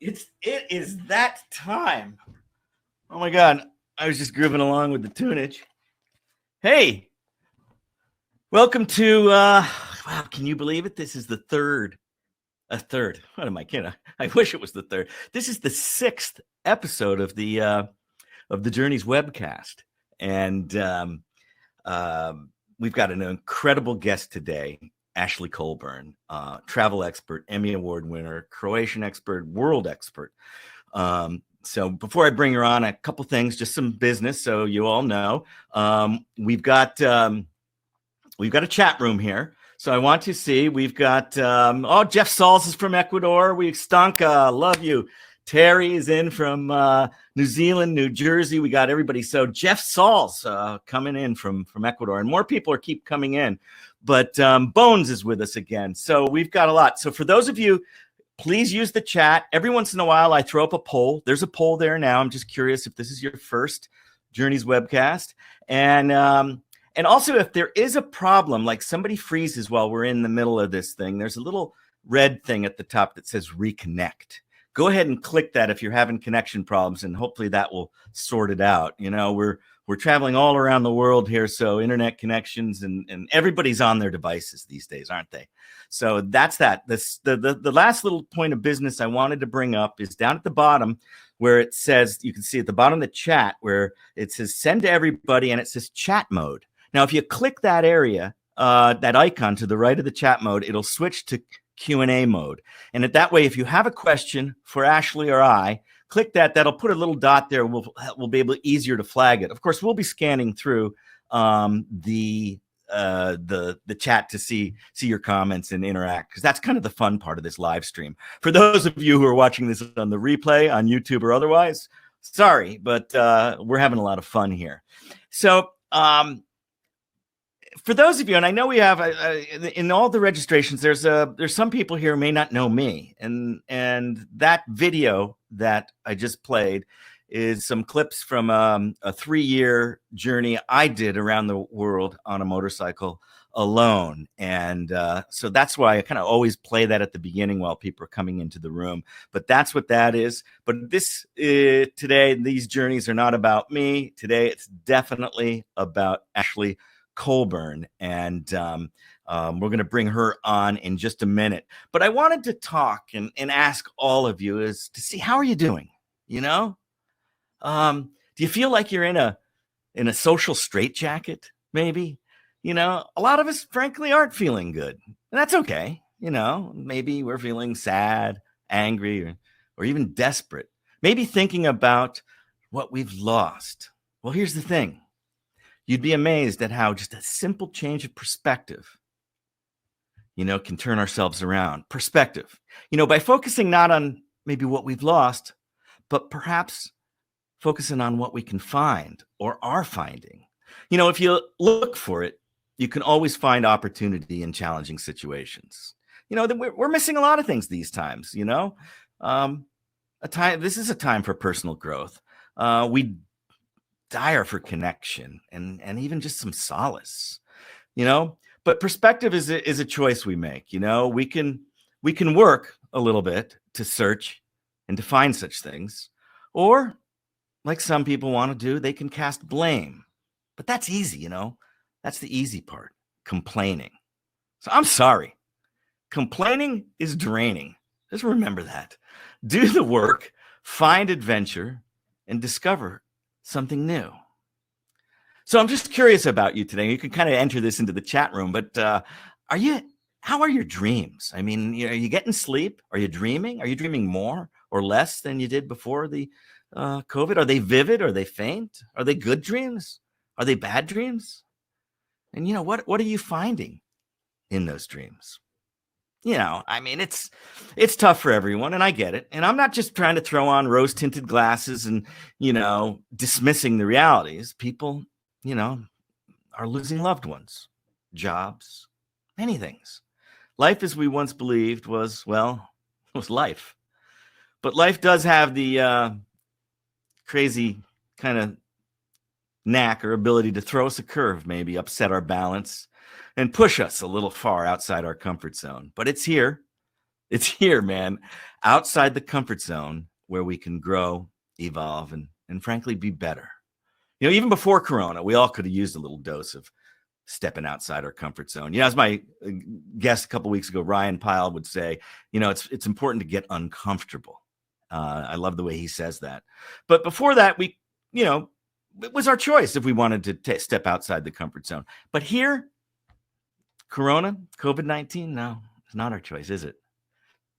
It is that time. Oh my God. I was just grooving along with the tunage. Hey, welcome to wow, can you believe it? This is the third. What am I kidding? I wish it was the third. This is the sixth episode of the JOURNEYS Webcast. And we've got an incredible guest today. Ashley Colburn, travel expert, Emmy Award winner, Croatian expert, world expert. So before I bring her on, a couple things, just some business, so you all know. We've got a chat room here. So I want to see, we've got, Jeff Sauls is from Ecuador. Stanka, love you. Terry is in from New Zealand, New Jersey. We got everybody. So Jeff Sauls coming in from Ecuador, and more people keep coming in. But Bones is with us again. So we've got a lot. So for those of you, please use the chat. Every once in a while, I throw up a poll. There's a poll there now. I'm just curious if this is your first JOURNEYS Webcast. And also, if there is a problem, like somebody freezes while we're in the middle of this thing, there's a little red thing at the top that says reconnect. Go ahead and click that if you're having connection problems, and hopefully that will sort it out. You know, we're traveling all around the world here, so internet connections and everybody's on their devices these days, aren't they? So that's that. The last little point of business I wanted to bring up is down at the bottom where it says, you can see at the bottom of the chat where it says send to everybody, and it says chat mode. Now, if you click that area, that icon to the right of the chat mode, it'll switch to Q&A mode. And that way, if you have a question for Ashley or I, click that. That'll put a little dot there. We'll be able easier to flag it. Of course, we'll be scanning through the chat to see your comments and interact, because that's kind of the fun part of this live stream. For those of you who are watching this on the replay on YouTube or otherwise, sorry, but we're having a lot of fun here. So for those of you, and I know we have in all the registrations, there's some people here who may not know me, and that video that I just played is some clips from a 3-year journey I did around the world on a motorcycle alone, and so that's why I kind of always play that at the beginning while people are coming into the room. But that's what that is. But this today, these journeys are not about me. Today, it's definitely about Ashley Colburn, and we're going to bring her on in just a minute. But I wanted to talk and ask all of you is to see, how are you doing? You know, do you feel like you're in a social straitjacket? Maybe, you know, a lot of us frankly aren't feeling good, and that's okay. You know, maybe we're feeling sad, angry, or even desperate. Maybe thinking about what we've lost. Well, here's the thing. You'd be amazed at how just a simple change of perspective, you know, can turn ourselves around. Perspective, you know, by focusing not on maybe what we've lost, but perhaps focusing on what we can find or are finding. You know, if you look for it, you can always find opportunity in challenging situations. You know, we're missing a lot of things these times, you know. This is a time for personal growth. We dire for connection and even just some solace, you know. But perspective is a choice we make. You know, we can work a little bit to search and to find such things, or like some people want to do, they can cast blame. But that's easy, you know. That's the easy part, complaining. So I'm sorry, complaining is draining. Just remember that. Do the work, find adventure, and discover something new. So I'm just curious about you today. You can kind of enter this into the chat room, but how are your dreams? I mean, are you getting sleep? Are you dreaming? Are you dreaming more or less than you did before the COVID? Are they vivid? Are they faint? Are they good dreams? Are they bad dreams? And you know, what are you finding in those dreams? You know, I mean, it's tough for everyone, and I get it. And I'm not just trying to throw on rose-tinted glasses and, you know, dismissing the realities. People, you know, are losing loved ones, jobs, many things. Life as we once believed was life. But life does have the crazy kind of knack or ability to throw us a curve, maybe upset our balance, and push us a little far outside our comfort zone. But it's here. It's here, man, outside the comfort zone where we can grow, evolve, and frankly, be better. You know, even before Corona, we all could have used a little dose of stepping outside our comfort zone. You know, as my guest a couple of weeks ago, Ryan Pyle, would say, you know, it's important to get uncomfortable. I love the way he says that. But before that, we, you know, it was our choice if we wanted to step outside the comfort zone. But here, Corona, COVID-19, no, it's not our choice, is it?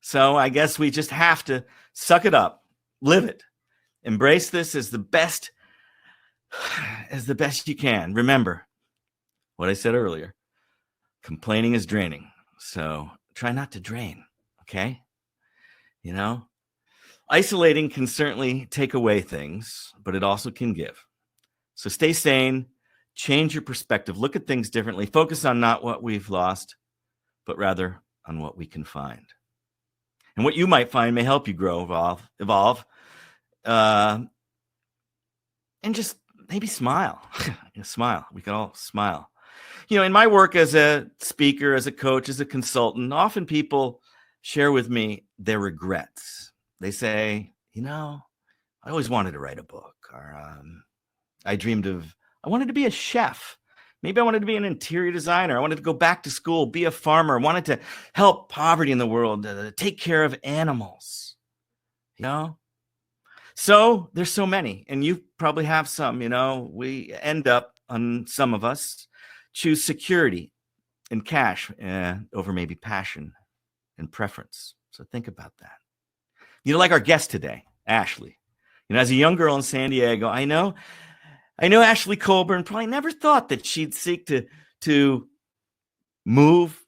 So I guess we just have to suck it up, live it, embrace this as the best you can. Remember what I said earlier, complaining is draining. So try not to drain, okay? You know, isolating can certainly take away things, but it also can give. So stay sane, change your perspective, look at things differently, focus on not what we've lost, but rather on what we can find. And what you might find may help you grow, evolve, and just maybe smile. Smile. We can all smile. You know, in my work as a speaker, as a coach, as a consultant, often people share with me their regrets. They say, you know, I always wanted to write a book, or I wanted to be a chef. Maybe I wanted to be an interior designer. I wanted to go back to school, be a farmer. I wanted to help poverty in the world, take care of animals, you know? So there's so many, and you probably have some, you know. We end up, on some of us, choose security and cash over maybe passion and preference. So think about that. You know, like our guest today, Ashley. You know, as a young girl in San Diego, I know Ashley Colburn probably never thought that she'd seek to move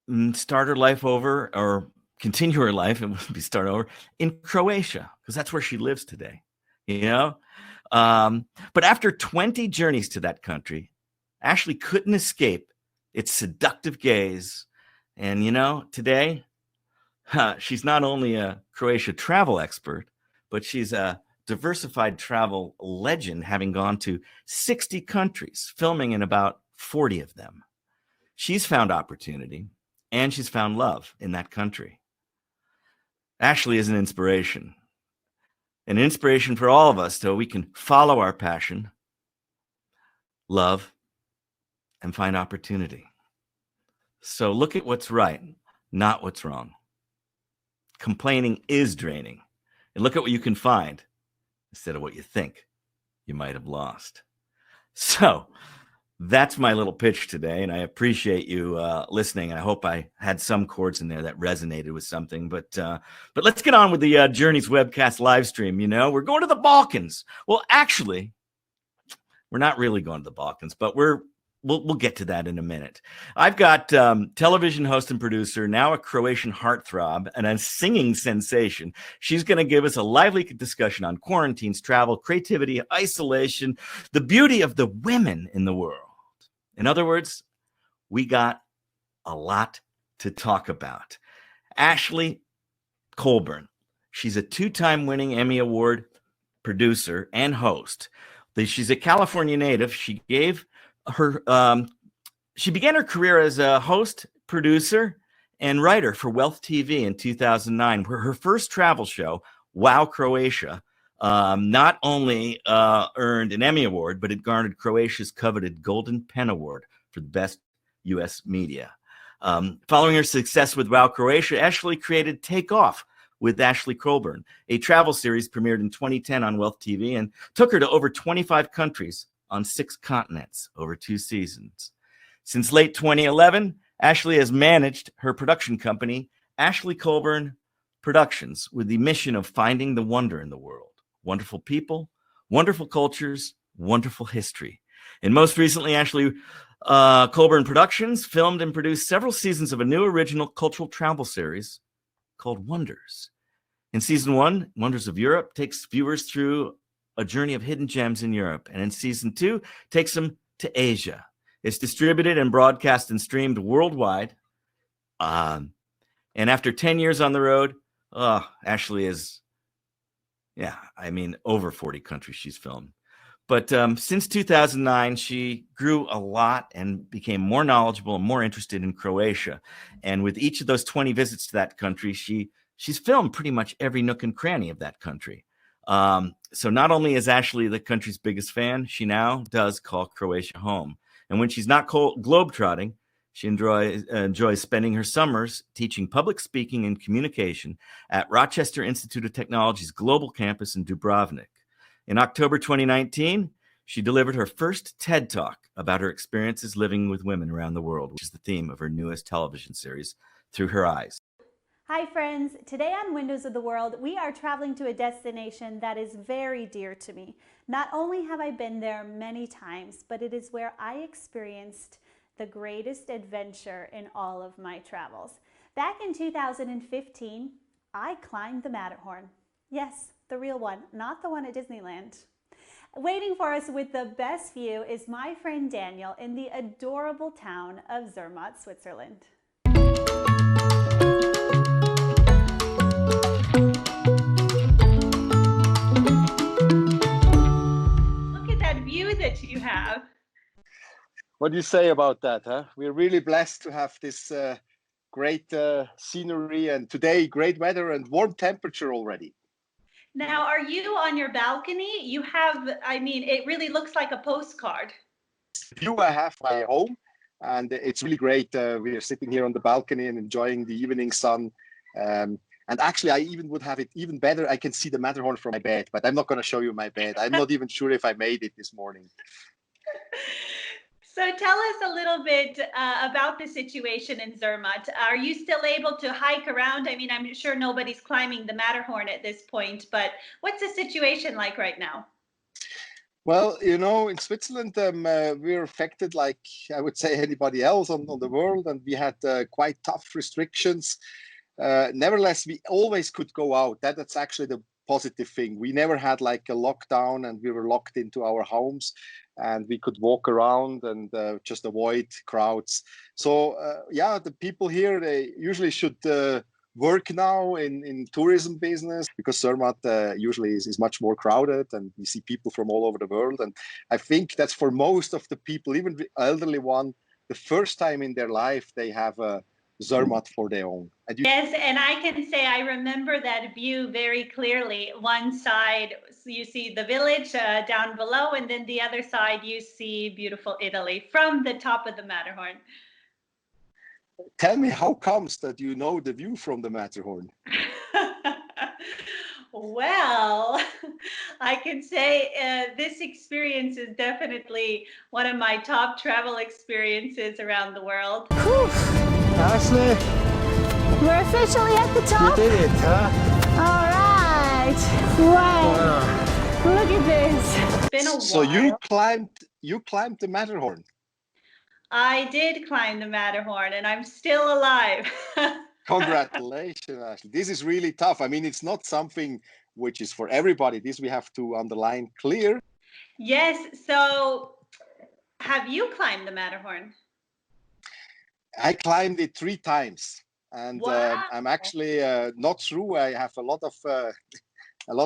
and start her life over, or continue her life and start over in Croatia, because that's where she lives today, you know? But after 20 journeys to that country, Ashley couldn't escape its seductive gaze. And, you know, today, she's not only a Croatia travel expert, but she's a diversified travel legend, having gone to 60 countries, filming in about 40 of them. She's found opportunity, and she's found love in that country. Ashley is an inspiration for all of us, so we can follow our passion, love, and find opportunity. So look at what's right, not what's wrong. Complaining is draining. And look at what you can find instead of what you think you might have lost. So that's my little pitch today, and I appreciate you listening. I hope I had some chords in there that resonated with something. But let's get on with the Journeys Webcast live stream. You know, we're going to the Balkans. Well, actually, we're not really going to the Balkans, but we'll get to that in a minute. I've got television host and producer, now a Croatian heartthrob and a singing sensation. She's going to give us a lively discussion on quarantines, travel, creativity, isolation, the beauty of the women in the world. In other words, we got a lot to talk about. Ashley Colburn. She's a 2-time winning Emmy Award producer and host. She's a California native. She began her career as a host, producer, and writer for Wealth TV in 2009, where her first travel show, Wow Croatia, not only earned an Emmy Award, but it garnered Croatia's coveted Golden Pen Award for the best U.S. media. Following her success with Wow Croatia, Ashley created Take Off with Ashley Colburn, a travel series premiered in 2010 on Wealth TV and took her to over 25 countries on 6 continents over 2 seasons. Since late 2011, Ashley has managed her production company, Ashley Colburn Productions, with the mission of finding the wonder in the world. Wonderful people, wonderful cultures, wonderful history. And most recently, Ashley Colburn Productions filmed and produced several seasons of a new original cultural travel series called Wonders. In season 1, Wonders of Europe takes viewers through a journey of hidden gems in Europe. And in season 2, takes them to Asia. It's distributed and broadcast and streamed worldwide. And after 10 years on the road, Ashley is, over 40 countries she's filmed. But since 2009, she grew a lot and became more knowledgeable and more interested in Croatia. And with each of those 20 visits to that country, she's filmed pretty much every nook and cranny of that country. So not only is Ashley the country's biggest fan, she now does call Croatia home. And when she's not globetrotting, she enjoys spending her summers teaching public speaking and communication at Rochester Institute of Technology's global campus in Dubrovnik. In October 2019, she delivered her first TED Talk about her experiences living with women around the world, which is the theme of her newest television series, Through Her Eyes. Hi friends, today on Windows of the World, we are traveling to a destination that is very dear to me. Not only have I been there many times, but it is where I experienced the greatest adventure in all of my travels. Back in 2015, I climbed the Matterhorn. Yes, the real one, not the one at Disneyland. Waiting for us with the best view is my friend Daniel in the adorable town of Zermatt, Switzerland. Look at that view that you have. What do you say about that, huh? We're really blessed to have this great scenery, and today great weather and warm temperature already. Now, are you on your balcony? You have, I mean, it really looks like a postcard. View I have my home, and it's really great. We are sitting here on the balcony and enjoying the evening sun. And actually, I even would have it even better. I can see the Matterhorn from my bed, but I'm not going to show you my bed. I'm not even sure if I made it this morning. So tell us a little bit about the situation in Zermatt. Are you still able to hike around? I mean, I'm sure nobody's climbing the Matterhorn at this point, but what's the situation like right now? Well, you know, in Switzerland, we're affected like I would say anybody else on the world, and we had quite tough restrictions. Nevertheless, we always could go out. That's actually the positive thing. We never had like a lockdown and we were locked into our homes, and we could walk around and just avoid crowds. So yeah, the people here, they usually should work now in tourism business, because Zermatt usually is much more crowded, and we see people from all over the world. And I think that's for most of the people, even the elderly one, the first time in their life they have a Zermatt for their own. Yes, and I can say I remember that view very clearly. One side, you see the village down below, and then the other side, you see beautiful Italy from the top of the Matterhorn. Tell me, how comes that you know the view from the Matterhorn? Well, I can say this experience is definitely one of my top travel experiences around the world. Whew. Ashley, We're officially at the top. you did it, huh? All right. Wow. Look at this. It's been a while. So you climbed the Matterhorn. I did climb the Matterhorn, and I'm still alive. Congratulations, Ashley. This is really tough. I mean, it's not something which is for everybody. This we have to underline clear. Yes. So have you climbed the Matterhorn? I climbed it 3 times, and Wow. I'm actually not through. I have a lot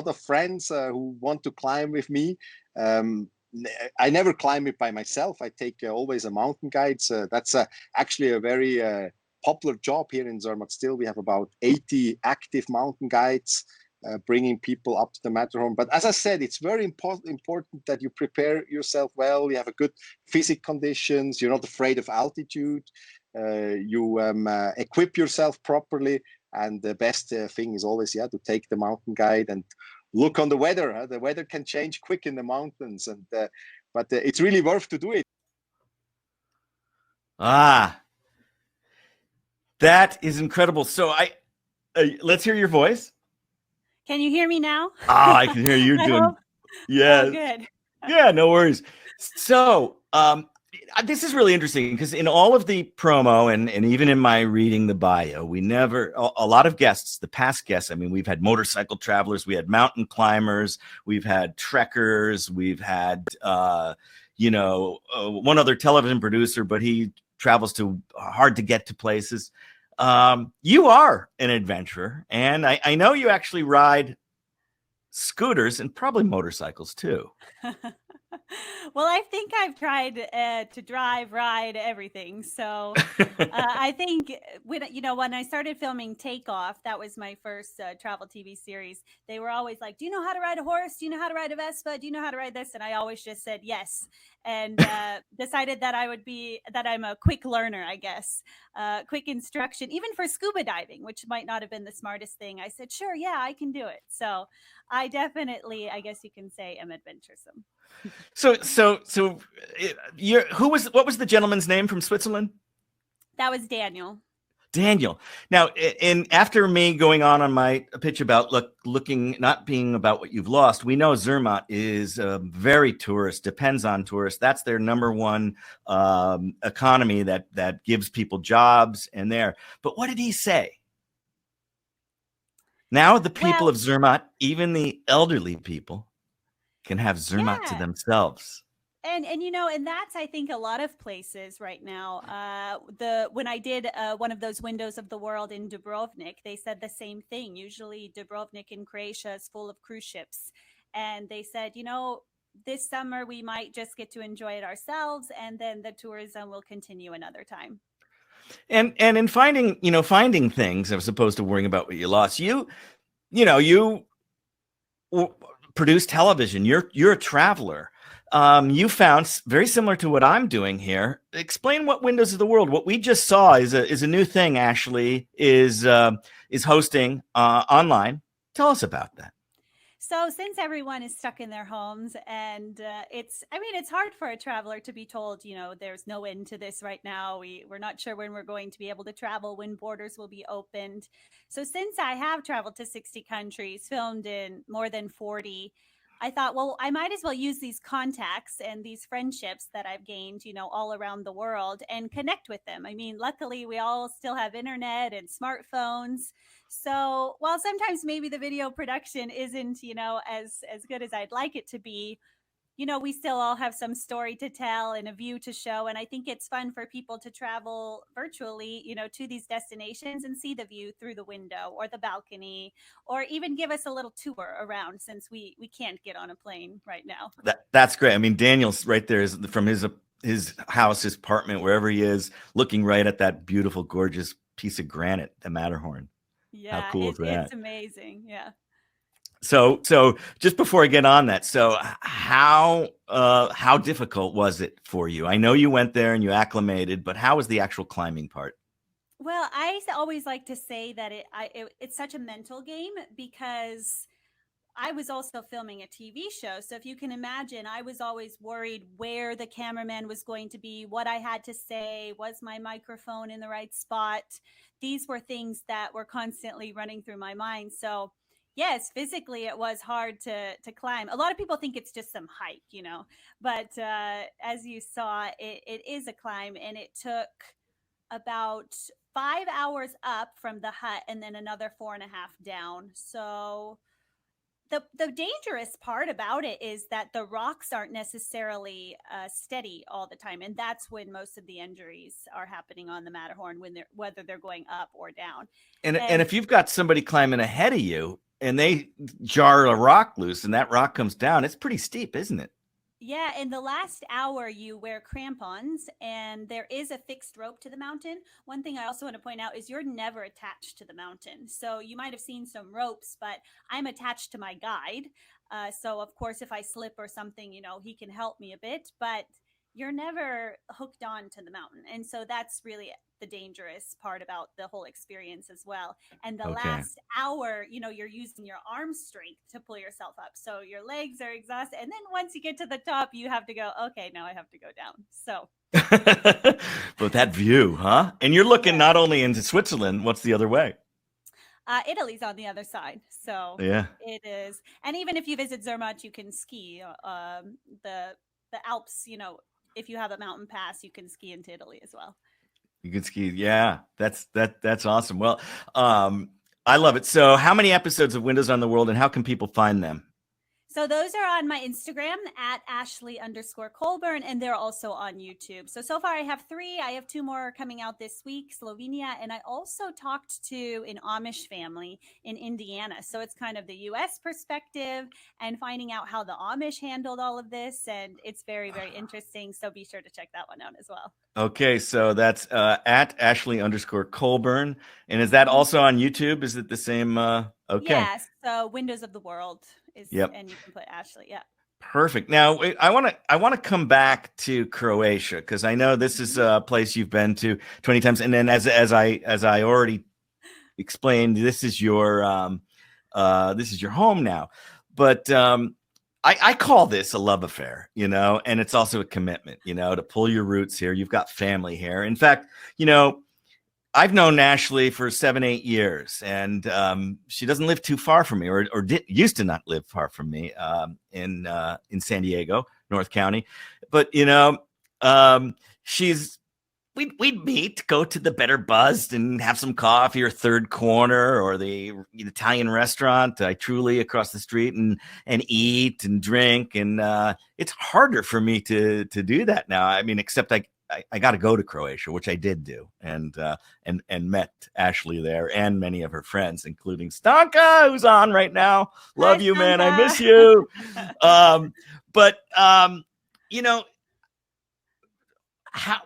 of friends who want to climb with me. I never climb it by myself. I take always a mountain guide. So that's actually a very popular job here in Zermatt. Still, we have about 80 active mountain guides bringing people up to the Matterhorn. But as I said, it's very important that you prepare yourself well. You have a good physical conditions. You're not afraid of altitude. You equip yourself properly. And the best thing is always, to take the mountain guide and look on the weather. The weather can change quick in the mountains, and but it's really worth to do it. That is incredible. So let's hear your voice. Can you hear me now? I can hear you doing. Yeah. Oh, good. Yeah, no worries. So this is really interesting, because in all of the promo and even in my reading the bio, we never, a lot of guests, the past guests, I mean, we've had motorcycle travelers, we had mountain climbers, we've had trekkers, we've had, one other television producer, but he travels to hard to get to places. You are an adventurer, and I know you actually ride scooters and probably motorcycles too. Well, I think I've tried to drive, ride, everything. So I think when I started filming Takeoff, that was my first travel TV series. They were always like, "Do you know how to ride a horse? Do you know how to ride a Vespa? Do you know how to ride this?" And I always just said yes, and decided that I'm a quick learner, I guess, quick instruction, even for scuba diving, which might not have been the smartest thing. I said, "Sure, yeah, I can do it." So I definitely, I guess you can say, am adventuresome. So what was the gentleman's name from Switzerland? That was Daniel. Daniel. Now, after me going on my pitch about looking, not being about what you've lost, we know Zermatt is very tourist, depends on tourists. That's their number one economy that gives people jobs and there. But what did he say? Now the people of Zermatt, even the elderly people, can have Zermatt to themselves. And that's, I think, a lot of places right now. When I did one of those windows of the world in Dubrovnik, they said the same thing. Usually Dubrovnik in Croatia is full of cruise ships. And they said, this summer we might just get to enjoy it ourselves, and then the tourism will continue another time. And in finding things as opposed to worrying about what you lost, you produce television. You're a traveler. You found very similar to what I'm doing here. Explain what Windows of the World. What we just saw is a new thing. Ashley is hosting online. Tell us about that. So since everyone is stuck in their homes, and it's hard for a traveler to be told, there's no end to this right now. We're not sure when we're going to be able to travel, when borders will be opened. So since I have traveled to 60 countries, filmed in more than 40, I thought, well, I might as well use these contacts and these friendships that I've gained, all around the world, and connect with them. I mean, luckily, we all still have internet and smartphones. So while sometimes maybe the video production isn't, as good as I'd like it to be, we still all have some story to tell and a view to show. And I think it's fun for people to travel virtually, to these destinations and see the view through the window or the balcony, or even give us a little tour around, since we can't get on a plane right now. That's great. I mean, Daniel's right there is from his house, his apartment, wherever he is, looking right at that beautiful, gorgeous piece of granite, the Matterhorn. Yeah, how cool is that? It's amazing. Yeah. So just before I get on that, so how difficult was it for you? I know you went there and you acclimated, but how was the actual climbing part? Well, I always like to say that it's such a mental game, because I was also filming a TV show. So if you can imagine, I was always worried where the cameraman was going to be, what I had to say, was my microphone in the right spot? These were things that were constantly running through my mind. So yes, physically it was hard to climb. A lot of people think it's just some hike, but as you saw, it is a climb, and it took about 5 hours up from the hut and then another 4.5 down. So the dangerous part about it is that the rocks aren't necessarily steady all the time, and that's when most of the injuries are happening on the Matterhorn, whether they're going up or down. And if you've got somebody climbing ahead of you and they jar a rock loose and that rock comes down, it's pretty steep, isn't it? Yeah, in the last hour, you wear crampons, and there is a fixed rope to the mountain. One thing I also want to point out is you're never attached to the mountain. So you might have seen some ropes, but I'm attached to my guide. So of course, if I slip or something, he can help me a bit, but you're never hooked on to the mountain. And so that's really the dangerous part about the whole experience as well. And the last hour, you're using your arm strength to pull yourself up. So your legs are exhausted. And then once you get to the top, you have to go, okay, now I have to go down. So. But that view, huh? And you're looking not only into Switzerland, what's the other way? Italy's on the other side. So yeah, it is. And even if you visit Zermatt, you can ski the Alps, if you have a mountain pass, you can ski into Italy as well. You can ski. Yeah, that's awesome. Well, I love it. So how many episodes of Windows on the World, and how can people find them? So those are on my Instagram at Ashley_Colburn, and they're also on YouTube. So far I have 3. I have 2 more coming out this week, Slovenia. And I also talked to an Amish family in Indiana. So it's kind of the US perspective and finding out how the Amish handled all of this. And it's very, very interesting. So be sure to check that one out as well. Okay, so that's at Ashley_Colburn. And is that also on YouTube? Is it the same? Okay. Yeah, so Windows of the World is, and you can put Ashley. Yeah. Perfect. Now I want to come back to Croatia, because I know this is a place you've been to 20 times, and then as I already explained, this is your home now. But I call this a love affair, and it's also a commitment, to pull your roots here. You've got family here. In fact, I've known Ashley for 7-8 years, and she doesn't live too far from me, or used to not live far from me in San Diego, North County. But we'd meet, go to the Better Buzzed and have some coffee, or Third Corner, or the Italian restaurant, Truly, across the street, and eat and drink. And it's harder for me to do that now. I mean, except I got to go to Croatia, which I did do, and met Ashley there and many of her friends, including Stanka, who's on right now. Love you, man. I miss you.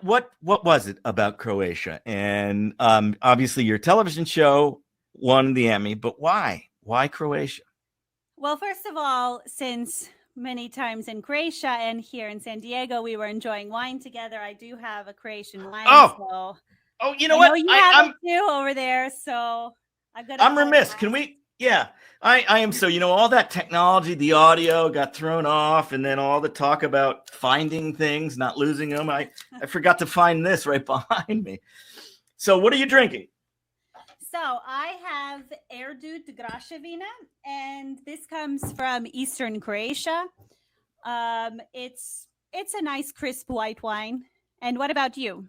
What was it about Croatia? And obviously your television show won the Emmy, but why? Why Croatia? Well, first of all, since many times in Croatia and here in San Diego, we were enjoying wine together. I do have a Croatian wine. You know what? You have it too over there, so I'm remiss. Can we? Yeah, I am. So all that technology, the audio got thrown off, and then all the talk about finding things, not losing them. I forgot to find this right behind me. So what are you drinking? So I have Erdut Graševina, and this comes from Eastern Croatia. It's a nice crisp white wine. And what about you?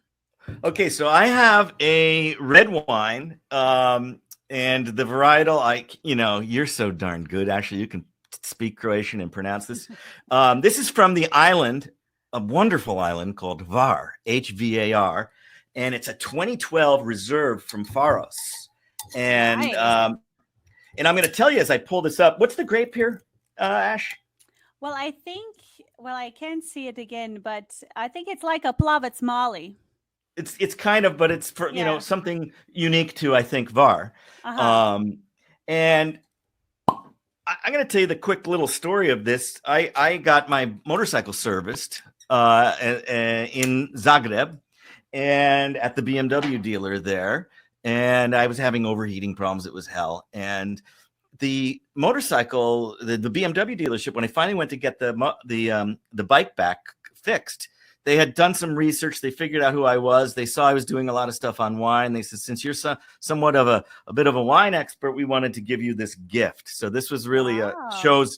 Okay, so I have a red wine, and the varietal. You're so darn good. Actually, you can speak Croatian and pronounce this. This is from the island, a wonderful island called Hvar, Hvar, and it's a 2012 reserve from Faros. And nice. And I'm going to tell you as I pull this up, what's the grape here, Ash? Well, I can't see it again, but I think it's like a Plavac Mali. It's kind of, but it's for something unique to, I think, Hvar. And I'm going to tell you the quick little story of this. I got my motorcycle serviced in Zagreb, and at the BMW dealer there. And I was having overheating problems. It was hell. And the motorcycle, the BMW dealership, when I finally went to get the bike back fixed, they had done some research. They figured out who I was. They saw I was doing a lot of stuff on wine. They said, since you're somewhat of a bit of a wine expert, we wanted to give you this gift. So this was really shows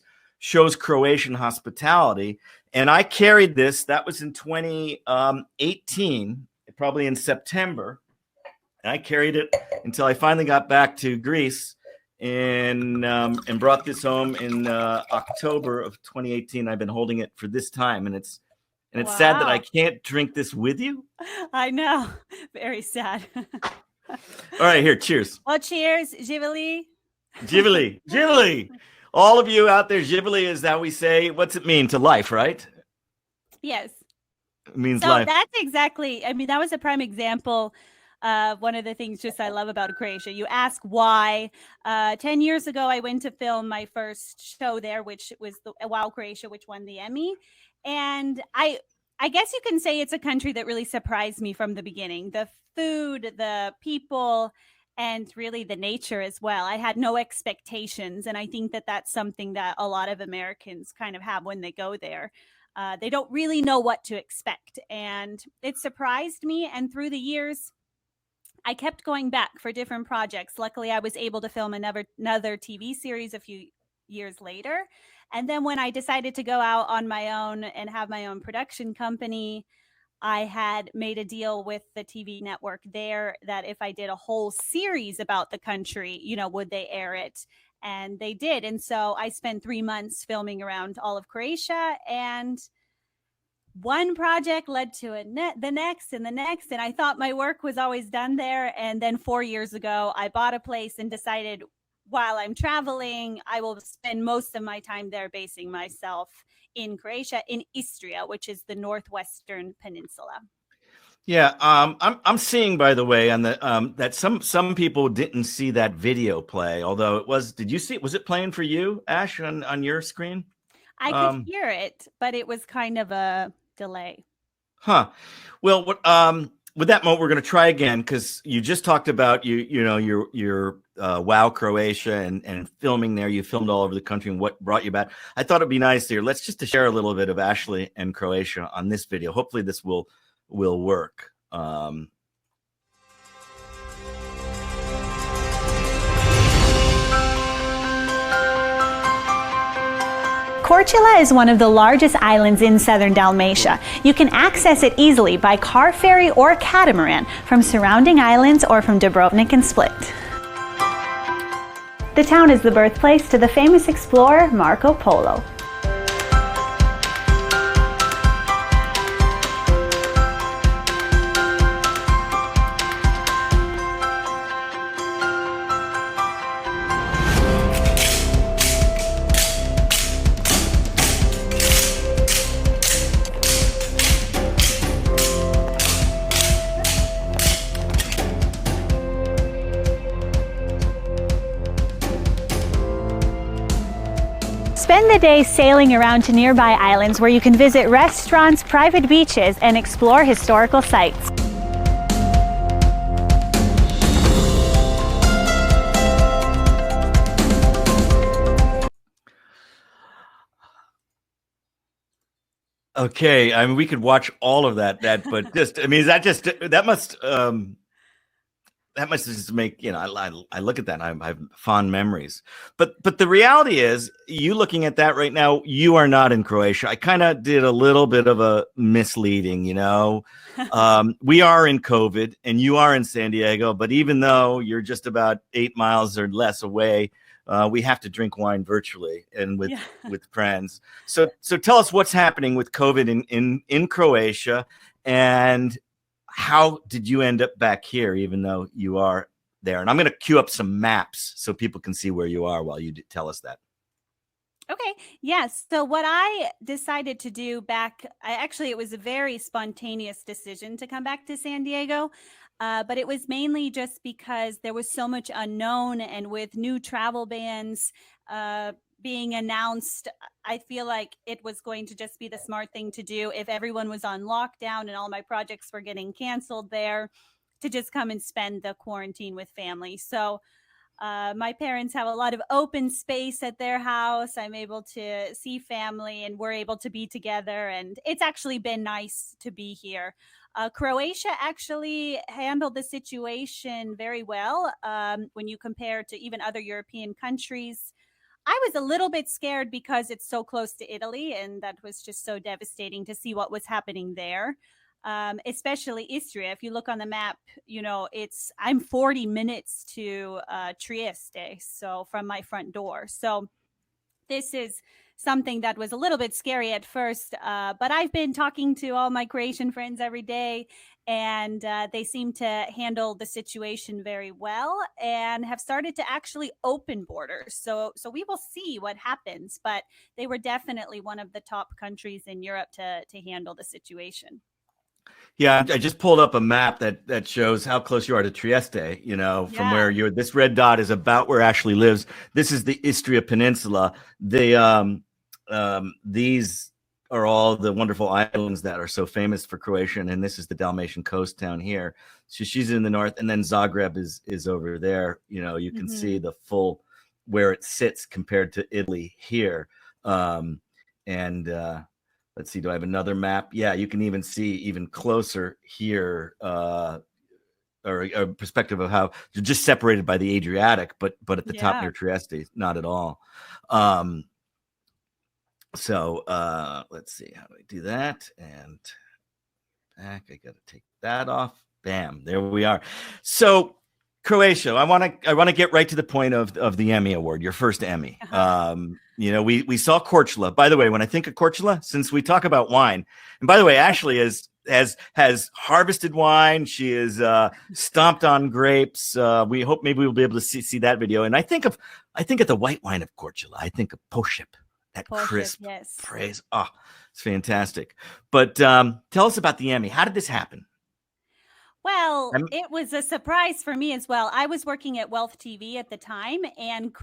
Croatian hospitality. And I carried this. That was in 2018, probably in September. And I carried it until I finally got back to Greece and brought this home in October of 2018. I've been holding it for this time, and it's sad that I can't drink this with you. I know, very sad. All right, here, cheers. Well, cheers, Živeli. Živeli. All of you out there, Živeli is how we say. What's it mean to life, right? Yes, it means life. That's exactly. I mean, that was a prime example. One of the things just I love about Croatia. You ask why. 10 years ago, I went to film my first show there, which was Wow Croatia, which won the Emmy. And I guess you can say it's a country that really surprised me from the beginning. The food, the people, and really the nature as well. I had no expectations. And I think that that's something that a lot of Americans kind of have when they go there. They don't really know what to expect. And it surprised me. And through the years, I kept going back for different projects. Luckily, I was able to film another TV series a few years later. And then when I decided to go out on my own and have my own production company, I had made a deal with the TV network there that if I did a whole series about the country, would they air it? And they did. And so I spent 3 months filming around all of Croatia, and one project led to the next and the next. And I thought my work was always done there. And then 4 years ago, I bought a place and decided while I'm traveling, I will spend most of my time there, basing myself in Croatia, in Istria, which is the northwestern peninsula. Yeah, I'm seeing, by the way, on the that some people didn't see that video play, although it was. Did you see it? Was it playing for you, Ash, on your screen? I could hear it, but it was kind of a delay. Huh. Well, with that moment, we're going to try again, because you just talked about your Wow Croatia and filming there. You filmed all over the country and what brought you back. I thought it'd be nice here. Let's just to share a little bit of Ashley and Croatia on this video. Hopefully, this will work. Korčula is one of the largest islands in southern Dalmatia. You can access it easily by car ferry or catamaran from surrounding islands or from Dubrovnik and Split. The town is the birthplace to the famous explorer Marco Polo. Spend the day sailing around to nearby islands where you can visit restaurants, private beaches, and explore historical sites. Okay, I mean, we could watch all of that, but just, I mean, that must just make, I look at that and I have fond memories. But the reality is, you looking at that right now, you are not in Croatia. I kind of did a little bit of a misleading, we are in COVID and you are in San Diego, but even though you're just about 8 miles or less away, we have to drink wine virtually and with friends. So tell us what's happening with COVID in Croatia, and how did you end up back here, even though you are there? And I'm going to queue up some maps so people can see where you are while you tell us that. Okay. Yes. So what I decided to do it was a very spontaneous decision to come back to San Diego. But it was mainly just because there was so much unknown, and with new travel bans being announced, I feel like it was going to just be the smart thing to do if everyone was on lockdown and all my projects were getting canceled there, to just come and spend the quarantine with family. So my parents have a lot of open space at their house. I'm able to see family and we're able to be together, and it's actually been nice to be here. Croatia actually handled the situation very well when you compare to even other European countries. I was a little bit scared because it's so close to Italy, and that was just so devastating to see what was happening there, especially Istria. If you look on the map, I'm 40 minutes to Trieste, so from my front door. So this is something that was a little bit scary at first, but I've been talking to all my Croatian friends every day, and they seem to handle the situation very well and have started to actually open borders. So we will see what happens, but they were definitely one of the top countries in Europe to handle the situation. Yeah, I just pulled up a map that shows how close you are to Trieste, from where you're. This red dot is about where Ashley lives. This is the Istria Peninsula. These are all the wonderful islands that are so famous for Croatia, and this is the Dalmatian coast town here. So she's in the north, and then Zagreb is over there. You can see the full where it sits compared to Italy here. Let's see, do I have another map? Yeah, you can even see even closer here, or a perspective of how you're just separated by the Adriatic, but at the top near Trieste, not at all. So let's see, how do I do that? And back, I got to take that off. Bam, there we are. So Croatia. I want to get right to the point of the Emmy Award, your first Emmy. You know, we saw Korčula. By the way, when I think of Korčula, since we talk about wine, and by the way, Ashley has harvested wine. She is stomped on grapes. We hope maybe we'll be able to see that video. And I think of the white wine of Korčula. I think of Pošip, that crisp praise. Oh, it's fantastic. But tell us about the Emmy. How did this happen? Well, it was a surprise for me as well. I was working at Wealth TV at the time, and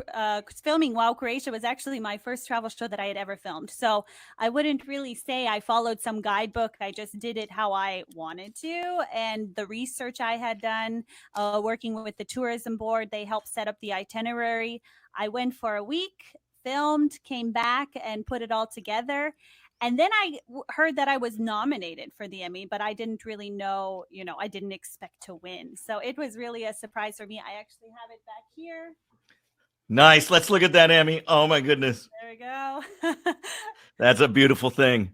filming Wow Croatia was actually my first travel show that I had ever filmed. So I wouldn't really say I followed some guidebook. I just did it how I wanted to. And the research I had done, working with the tourism board, they helped set up the itinerary. I went for a week, filmed, came back, and put it all together. And then I heard that I was nominated for the Emmy, but I didn't really know, you know, I didn't expect to win. So it was really a surprise for me. I actually have it back here. Nice. Let's look at that Emmy. Oh, my goodness. There we go. That's a beautiful thing.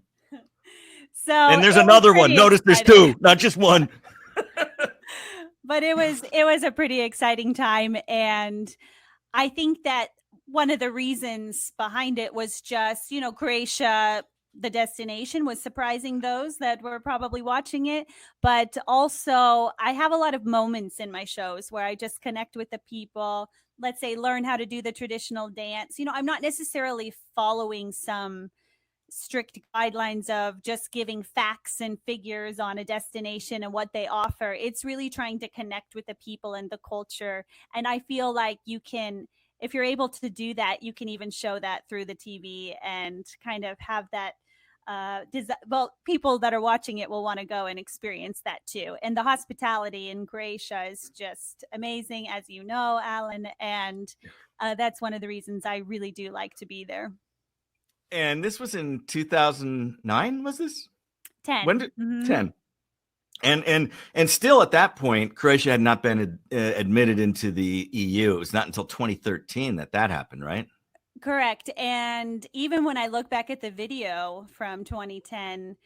So, and there's another one. Notice there's two, not just one. But it was a pretty exciting time. And I think that one of the reasons behind it was just, you know, Croatia, the destination, was surprising those that were probably watching it. But also, I have a lot of moments in my shows where I just connect with the people, let's say learn how to do the traditional dance. You know, I'm not necessarily following some strict guidelines of just giving facts and figures on a destination and what they offer. It's really trying to connect with the people and the culture. And I feel like you can, if you're able to do that, you can even show that through the TV and kind of have that, well, people that are watching it will want to go and experience that too. And the hospitality in Croatia is just amazing, as you know, Allan. And that's one of the reasons I really do like to be there. And this was in 2009, was this? 10. When did 10? And still at that point, Croatia had not been admitted into the EU. It was not until 2013 that happened, right? Correct. And even when I look back at the video from 2010,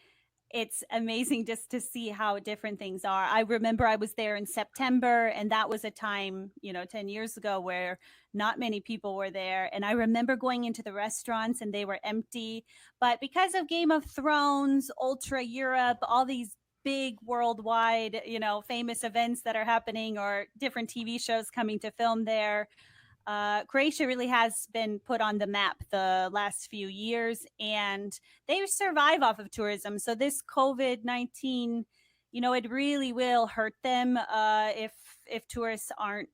it's amazing just to see how different things are. I remember I was there in September, and that was a time, you know, 10 years ago where not many people were there. And I remember going into the restaurants and they were empty. But because of Game of Thrones, Ultra Europe, all these big worldwide, you know, famous events that are happening or different TV shows coming to film there, Croatia really has been put on the map the last few years, and they survive off of tourism. So this COVID-19, you know, it really will hurt them if tourists aren't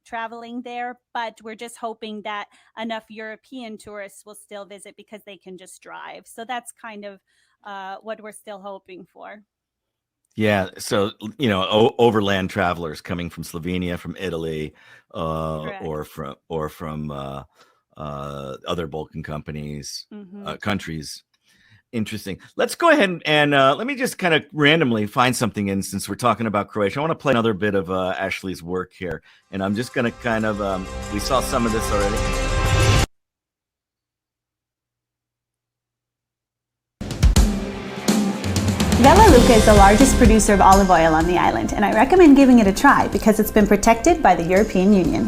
traveling there. But we're just hoping that enough European tourists will still visit because they can just drive. So that's kind of what we're still hoping for. Yeah, so you know, overland travelers coming from Slovenia, from Italy, or from other Balkan countries. Interesting. Let's go ahead and let me just kind of randomly find something in, since we're talking about Croatia. I want to play another bit of Ashley's work here, and I'm just going to kind of we saw some of this already. Vela Luka is the largest producer of olive oil on the island, and I recommend giving it a try because it's been protected by the European Union.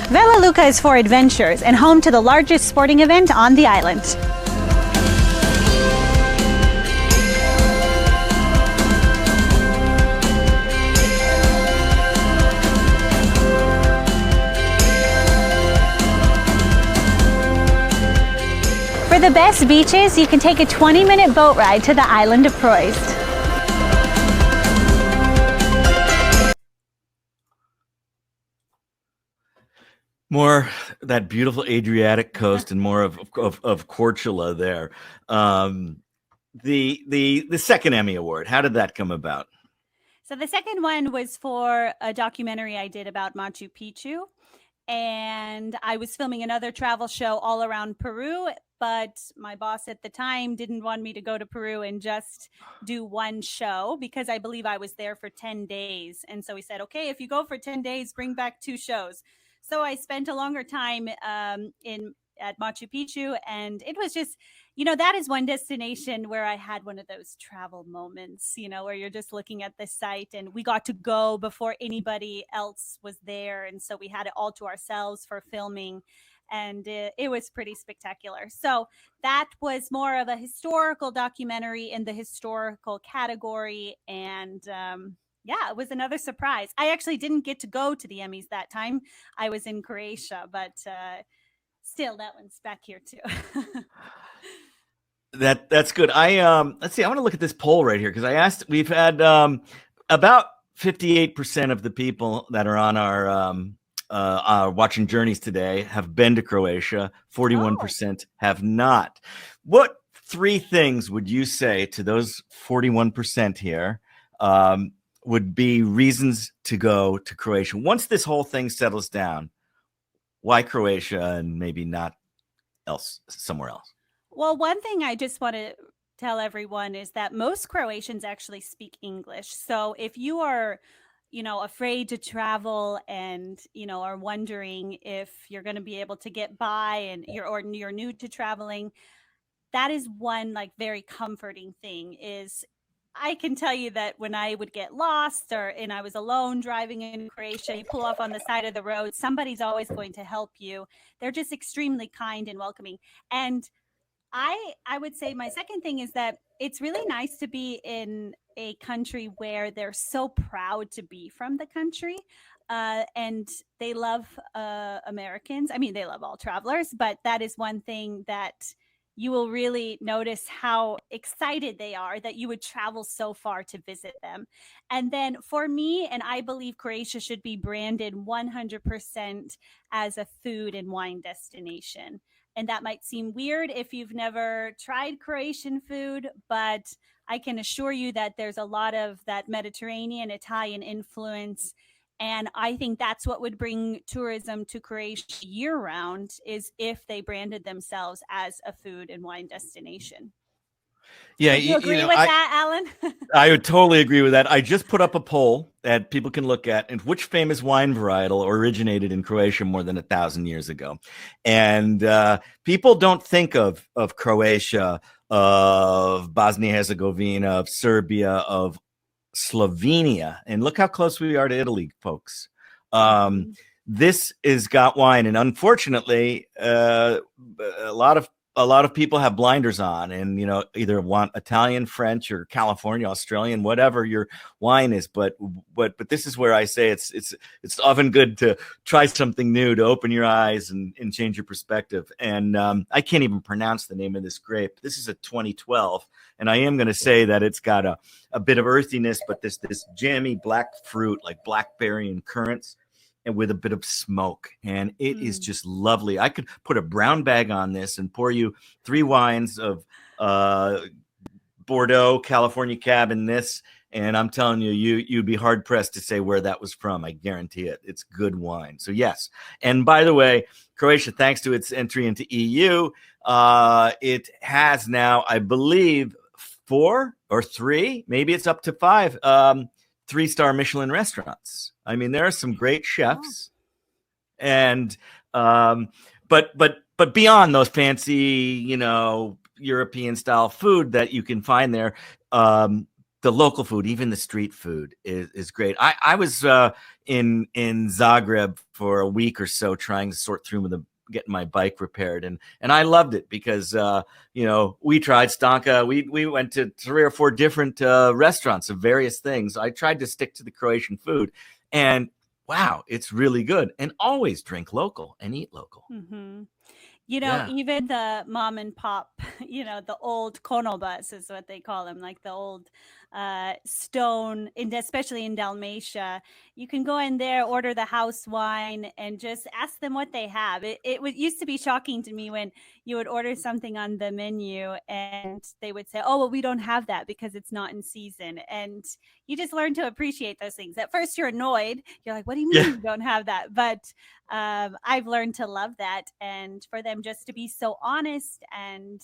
Vela Luka is for adventurers and home to the largest sporting event on the island. For the best beaches, you can take a 20-minute boat ride to the island of Proist. More that beautiful Adriatic coast and more of Korčula there. The second Emmy Award, how did that come about? So the second one was for a documentary I did about Machu Picchu. And I was filming another travel show all around Peru, but my boss at the time didn't want me to go to Peru and just do one show because I believe I was there for 10 days. And so he said, okay, if you go for 10 days, bring back 2 shows. So I spent a longer time at Machu Picchu, and it was just, That is one destination where I had one of those travel moments, where you're just looking at the site, and we got to go before anybody else was there. And so we had it all to ourselves for filming, and it was pretty spectacular. So that was more of a historical documentary in the historical category. And yeah, it was another surprise. I actually didn't get to go to the Emmys that time. I was in Croatia, but still, that one's back here too. That's good. Let's see. I want to look at this poll right here, because we've had about 58% of the people that are on our watching Journeys today have been to Croatia. 41% have not. What 3 things would you say to those 41% here would be reasons to go to Croatia once this whole thing settles down? Why Croatia and maybe not somewhere else? Well, one thing I just want to tell everyone is that most Croatians actually speak English. So if you are, afraid to travel and, are wondering if you're going to be able to get by and you're new to traveling, that is one very comforting thing. Is I can tell you that when I would get lost and I was alone driving in Croatia, you pull off on the side of the road, somebody's always going to help you. They're just extremely kind and welcoming. And I would say my second thing is that it's really nice to be in a country where they're so proud to be from the country. And they love Americans. I mean, they love all travelers, but that is one thing that you will really notice how excited they are that you would travel so far to visit them. And then for me, and I believe Croatia should be branded 100% as a food and wine destination. And that might seem weird if you've never tried Croatian food, but I can assure you that there's a lot of that Mediterranean, Italian influence. And I think that's what would bring tourism to Croatia year round, is if they branded themselves as a food and wine destination. Yeah, Would you agree with that, Allan? I would totally agree with that. I just put up a poll that people can look at, and which famous wine varietal originated in Croatia more than 1,000 years ago. And people don't think of Croatia, of Bosnia-Herzegovina, of Serbia, of Slovenia. And look how close we are to Italy, folks. This is got wine, and unfortunately, a lot of people have blinders on, and either want Italian, French, or California, Australian, whatever your wine is. But this is where I say it's often good to try something new, to open your eyes and change your perspective. And I can't even pronounce the name of this grape. This is a 2012, and I am going to say that it's got a bit of earthiness, but this jammy black fruit like blackberry and currants, and with a bit of smoke, and it is just lovely. I could put a brown bag on this and pour you 3 wines of Bordeaux, California Cab, and this, and I'm telling you, you'd be hard pressed to say where that was from. I guarantee it. It's good wine. So yes, and by the way, Croatia, thanks to its entry into EU, it has now, I believe, 4 or 3, maybe it's up to 5. 3-star Michelin restaurants. I mean, there are some great chefs, and but beyond those fancy, European style food that you can find there, the local food, even the street food, is great. I was in Zagreb for a week or so trying to sort through getting my bike repaired, and I loved it because we tried Stanka. We went to 3 or 4 different restaurants of various things. I tried to stick to the Croatian food, and wow, it's really good. And always drink local and eat local. Mm-hmm. Even the mom and pop, the old konobas is what they call them, like the old stone, and especially in Dalmatia, you can go in there, order the house wine, and just ask them what they have. It used to be shocking to me when you would order something on the menu and they would say, oh, well, we don't have that because it's not in season. And you just learn to appreciate those things. At first you're annoyed. You're like, what do you mean you don't have that? But I've learned to love that. And for them just to be so honest, and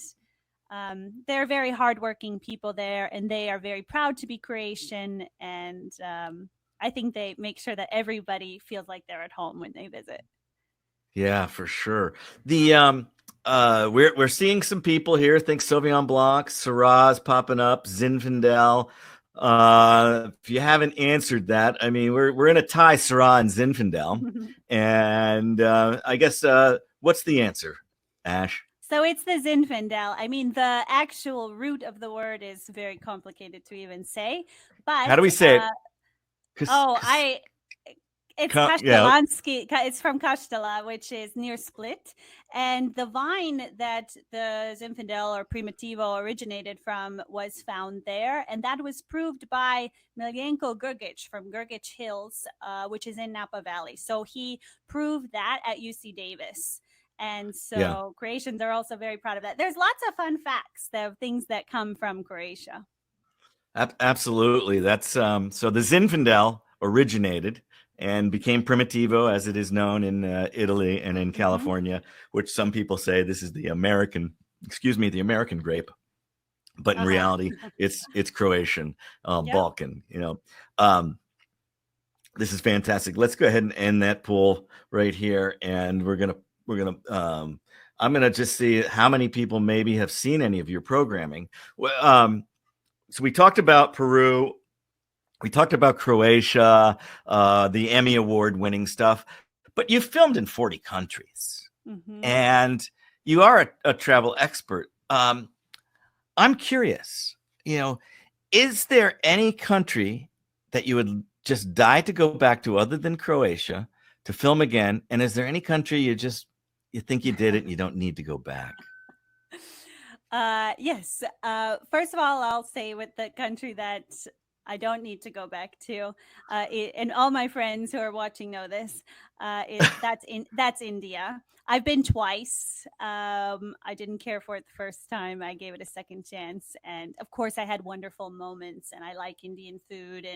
they're very hardworking people there, and they are very proud to be Croatian. And I think they make sure that everybody feels like they're at home when they visit. Yeah, for sure. The we're seeing some people here. Think Sauvignon Blanc, Syrah's popping up, Zinfandel. If you haven't answered that, I mean, we're in a tie, Syrah and Zinfandel, and I guess what's the answer, Ash? So it's the Zinfandel. I mean, the actual root of the word is very complicated to even say, but How do we say it? It's Yeah. Kashtalanski. It's from Kashtala, which is near Split. And the vine that the Zinfandel or Primitivo originated from was found there. And that was proved by Miljenko Grgic from Grgic Hills, which is in Napa Valley. So he proved that at UC Davis. And so Croatians are also very proud of that. There's lots of fun facts of things that come from Croatia. Absolutely. That's so the Zinfandel originated and became Primitivo, as it is known in Italy and in California, which some people say this is the American grape, but in reality, it's Croatian, Balkan. This is fantastic. Let's go ahead and end that poll right here, and I'm gonna just see how many people maybe have seen any of your programming. So we talked about Peru. We talked about Croatia, the Emmy Award winning stuff, but you filmed in 40 countries and you are a travel expert. I'm curious, is there any country that you would just die to go back to other than Croatia to film again? And is there any country you think you did it and you don't need to go back? Yes. First of all, I'll say with the country that I don't need to go back to, and all my friends who are watching know this, that's India. I've been twice. I didn't care for it the first time. I gave it a second chance. And of course I had wonderful moments and I like Indian food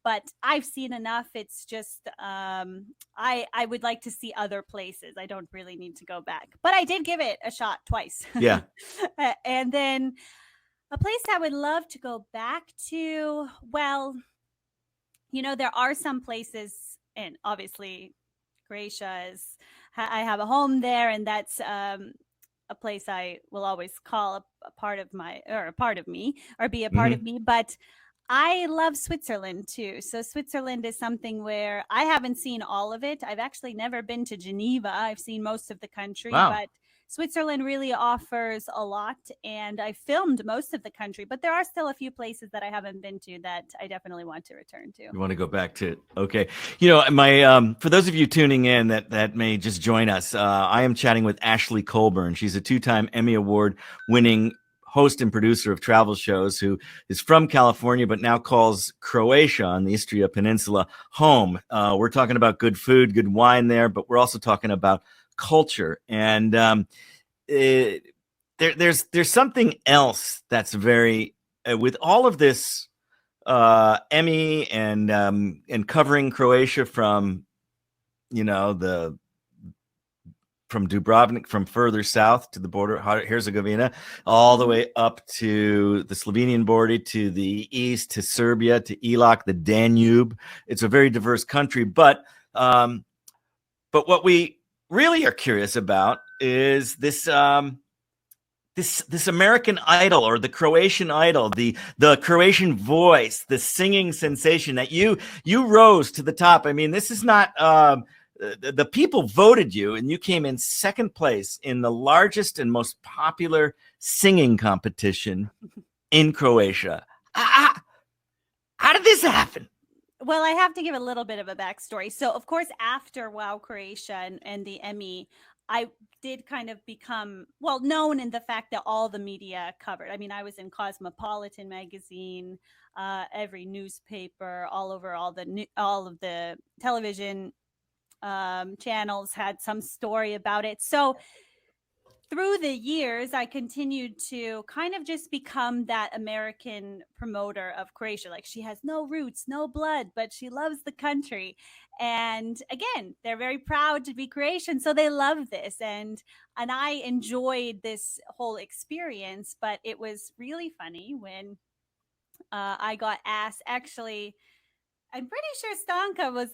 but I've seen enough. It's just, I would like to see other places. I don't really need to go back, but I did give it a shot twice. Yeah. And then a place I would love to go back to, well, there are some places, and obviously Croatia I have a home there, and that's a place I will always call a part of me, or be a part of me. But I love Switzerland too. So Switzerland is something where I haven't seen all of it. I've actually never been to Geneva. I've seen most of the country, but Switzerland really offers a lot, and I filmed most of the country, but there are still a few places that I haven't been to that I definitely want to return to. You want to go back to it? Okay. For those of you tuning in that may just join us, I am chatting with Ashley Colburn. She's a 2-time Emmy Award winning host and producer of travel shows who is from California, but now calls Croatia on the Istria Peninsula home. We're talking about good food, good wine there, but we're also talking about culture. And there's something else that's very with all of this Emmy and covering Croatia from from Dubrovnik, from further south to the border, Herzegovina, all the way up to the Slovenian border, to the east, to Serbia, to Ilok, the Danube. It's a very diverse country, but what we really are curious about is this American Idol, or the Croatian Idol, the Croatian voice, the singing sensation that you rose to the top. I mean, this is not the people voted you, and you came in second place in the largest and most popular singing competition in Croatia. How did this happen? Well, I have to give a little bit of a backstory. So, of course, after Wow Croatia and the Emmy, I did kind of become known in the fact that all the media covered. I mean, I was in Cosmopolitan magazine, every newspaper, all over, all of the television channels had some story about it. So through the years, I continued to kind of just become that American promoter of Croatia. Like, she has no roots, no blood, but she loves the country. And again, they're very proud to be Croatian, so they love this. And I enjoyed this whole experience, but it was really funny when I got asked, actually, I'm pretty sure Stanka was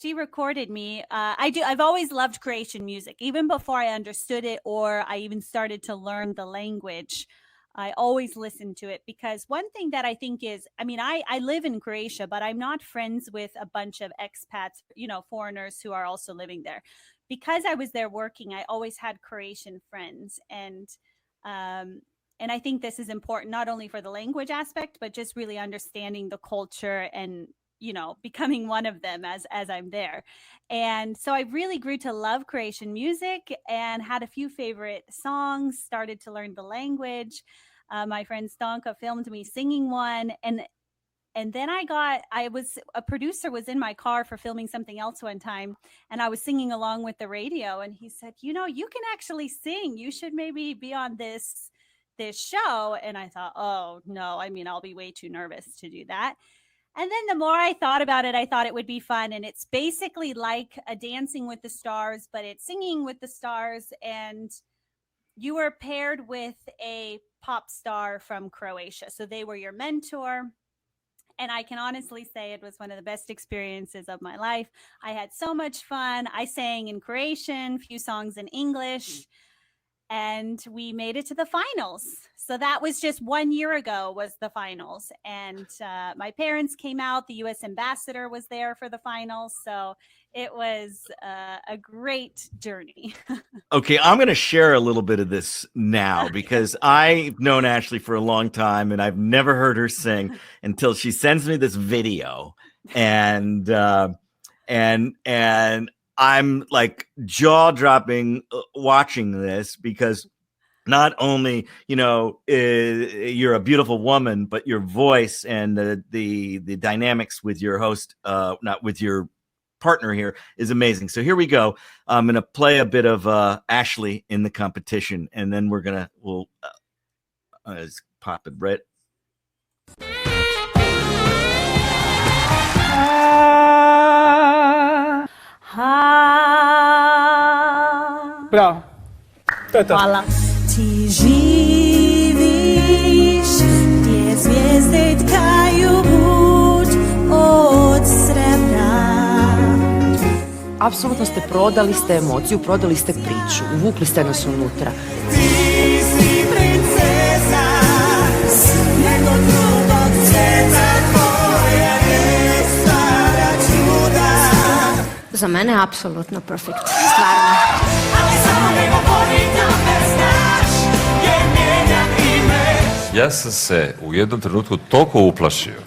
she recorded me. I've always loved Croatian music, even before I understood it or I even started to learn the language. I always listened to it because one thing that I think is, I live in Croatia, but I'm not friends with a bunch of expats, foreigners who are also living there. Because I was there working, I always had Croatian friends. And I think this is important, not only for the language aspect, but just really understanding the culture and, becoming one of them as I'm there. And so I really grew to love Croatian music and had a few favorite songs, started to learn the language. My friend Stanka filmed me singing one. And then a producer was in my car for filming something else one time. And I was singing along with the radio. And he said, you can actually sing. You should maybe be on this show. And I thought, oh, no, I'll be way too nervous to do that. And then the more I thought about it, I thought it would be fun. And it's basically like a Dancing with the Stars, but it's singing with the stars. And you were paired with a pop star from Croatia. So they were your mentor. And I can honestly say it was one of the best experiences of my life. I had so much fun. I sang in Croatian, few songs in English. And we made it to the finals. So that was just 1 year ago was the finals. And my parents came out. The U.S. ambassador was there for the finals. So it was a great journey. Okay, I'm going to share a little bit of this now because I've known Ashley for a long time and I've never heard her sing until she sends me this video. And I'm like jaw dropping watching this because not only, you're a beautiful woman, but your voice and the dynamics with your host, not with your partner here, is amazing. So here we go. I'm going to play a bit of Ashley in the competition, and then we'll just pop it right. Bravo. To je to. Hvala. Ti živiš gdje zvijezde tkaju put od srebra. Apsolutno ste prodali ste emociju, prodali ste priču, uvukli ste nas unutra. Ti si princeza s nekog drugog svijeta, tvoja je stara čuda. Za mene je apsolutno perfect, stvarno. Ali samo ne govori da me znaš, jer mijenjam ime. Ja sam se u jednom trenutku toliko uplašio.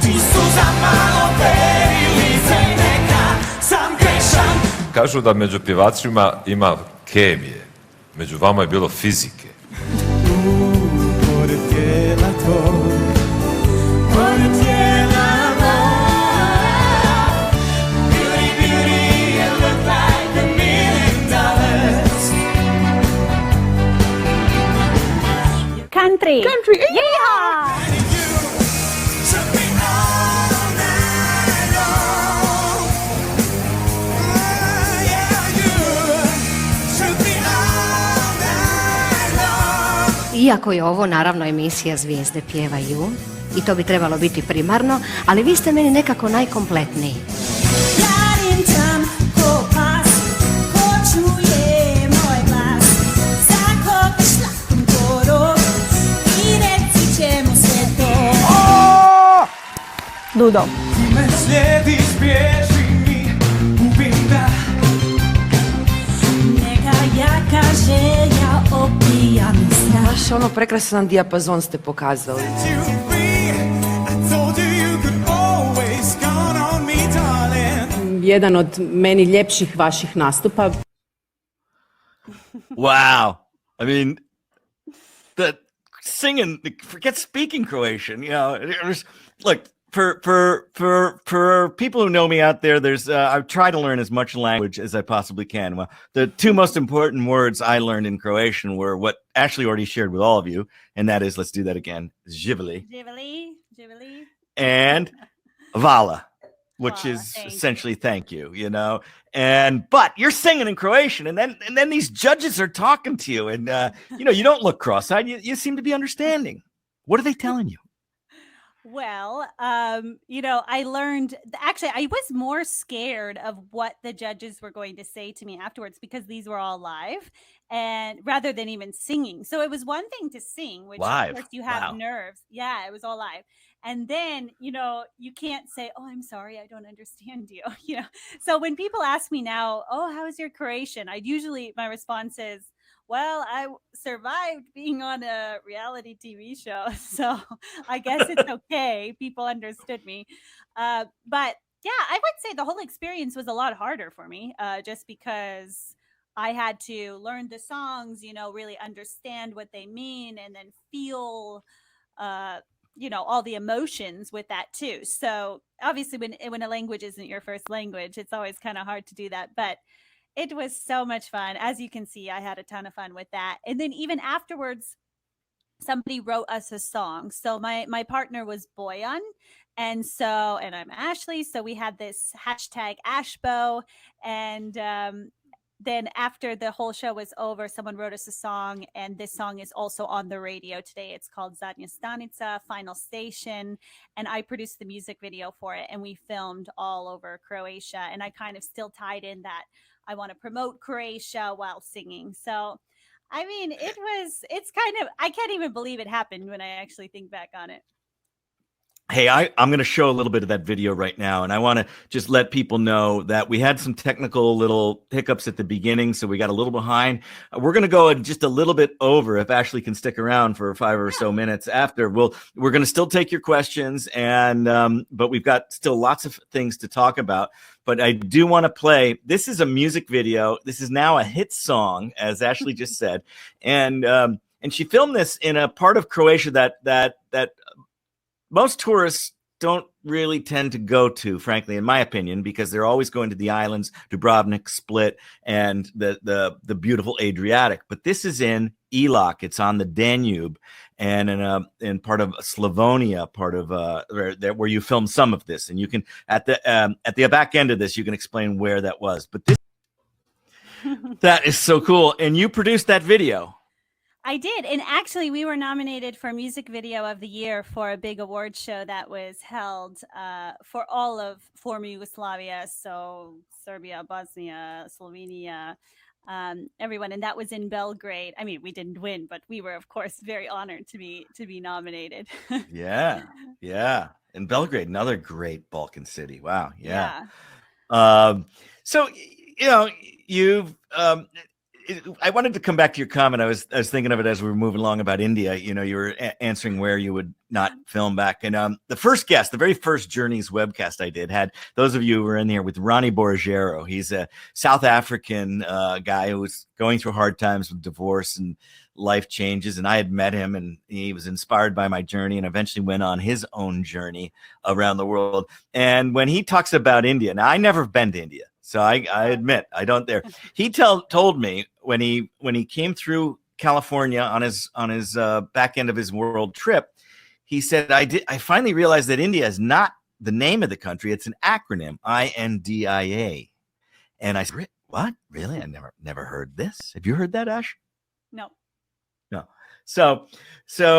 Ti su za malo perili se neka, sam grešan. Kažu da među pjevačima ima kemije, među vama je bilo fizike. Pored tijela tvoj, pored tijela moj. Beauty, beauty, you look like $1 million. Country. Country. Yeah. Should be all night long. Yeah, you should be all night long. Iako je ovo naravno emisija Zvijezde pjevaju i to bi trebalo biti primarno, ali vi ste meni nekako najkompletniji. Jarim tam ko pas, ko čuje moj glas. Za kog šlakom korog i reci ćemo sve to. Ludo. Ti me slijediš, bježi mi, gubim da. Neka jaka želja opija mi strah. Baš ono prekrasan dijapazon ste pokazali. You be, I told you you could always count on me, darling. Jedan od meni ljepših vaših nastupa. Wow. I mean, the singing, forget speaking Croatian, look, for people who know me out there, I've tried to learn as much language as I possibly can. Well, the two most important words I learned in Croatian were what Ashley already shared with all of you, and that is, let's do that again, živeli, and vala, which is essentially thank you, but you're singing in Croatian, and then these judges are talking to you, and you don't look cross-eyed. You seem to be understanding. What are they telling you? Well, I learned actually, I was more scared of what the judges were going to say to me afterwards because these were all live and rather than even singing. So it was one thing to sing, which of Live. course you have Wow. nerves. Yeah, it was all live. And then, you can't say, "Oh, I'm sorry, I don't understand you." So when people ask me now, "Oh, how is your Croatian?" My response is, well, I survived being on a reality TV show, so I guess it's okay. People understood me. But yeah, I would say the whole experience was a lot harder for me, just because I had to learn the songs, really understand what they mean, and then feel, uh, all the emotions with that too. So obviously, when a language isn't your first language, it's always kind of hard to do that. But it was so much fun. As you can see, I had a ton of fun with that. And then even afterwards, somebody wrote us a song. So my partner was Boyan, and I'm Ashley. So we had this hashtag Ashbo, and then after the whole show was over, someone wrote us a song, and this song is also on the radio today. It's called Zadnja Stanica, Final Station, and I produced the music video for it, and we filmed all over Croatia. And I kind of still tied in that I want to promote Croatia while singing. So I mean, it's kind of, I can't even believe it happened when I actually think back on it. Hey, I'm going to show a little bit of that video right now, and I want to just let people know that we had some technical little hiccups at the beginning, so we got a little behind. We're going to go just a little bit over if Ashley can stick around for 5 or so minutes after. We're going to still take your questions, and but we've got still lots of things to talk about. But I do want to play. This is a music video. This is now a hit song, as Ashley just said, and she filmed this in a part of Croatia that most tourists don't really tend to go to, frankly, in my opinion, because they're always going to the islands, Dubrovnik, Split, and the beautiful Adriatic. But this is in Ilok. It's on the Danube, and in part of Slavonia, part of where you filmed some of this. And you can at the back end of this, you can explain where that was. But this that is so cool, and you produced that video. I did. And actually, we were nominated for Music Video of the Year for a big award show that was held for all of former Yugoslavia. So Serbia, Bosnia, Slovenia, everyone. And that was in Belgrade. I mean, we didn't win, but we were, of course, very honored to be nominated. Yeah. And Belgrade, another great Balkan city. Wow. Yeah. So, you've I wanted to come back to your comment. I was thinking of it as we were moving along about India. You were answering where you would not film back. And the very first Journeys webcast I did had those of you who were in here with Ronnie Borgero. He's a South African guy who was going through hard times with divorce and life changes. And I had met him, and he was inspired by my journey and eventually went on his own journey around the world. And when he talks about India, now I never been to India, so I admit I don't there. He told me when he came through California on his back end of his world trip, he said, I finally realized that India is not the name of the country. It's an acronym, INDIA. And I said, what? Really? I never heard this. Have you heard that, Ash? No. So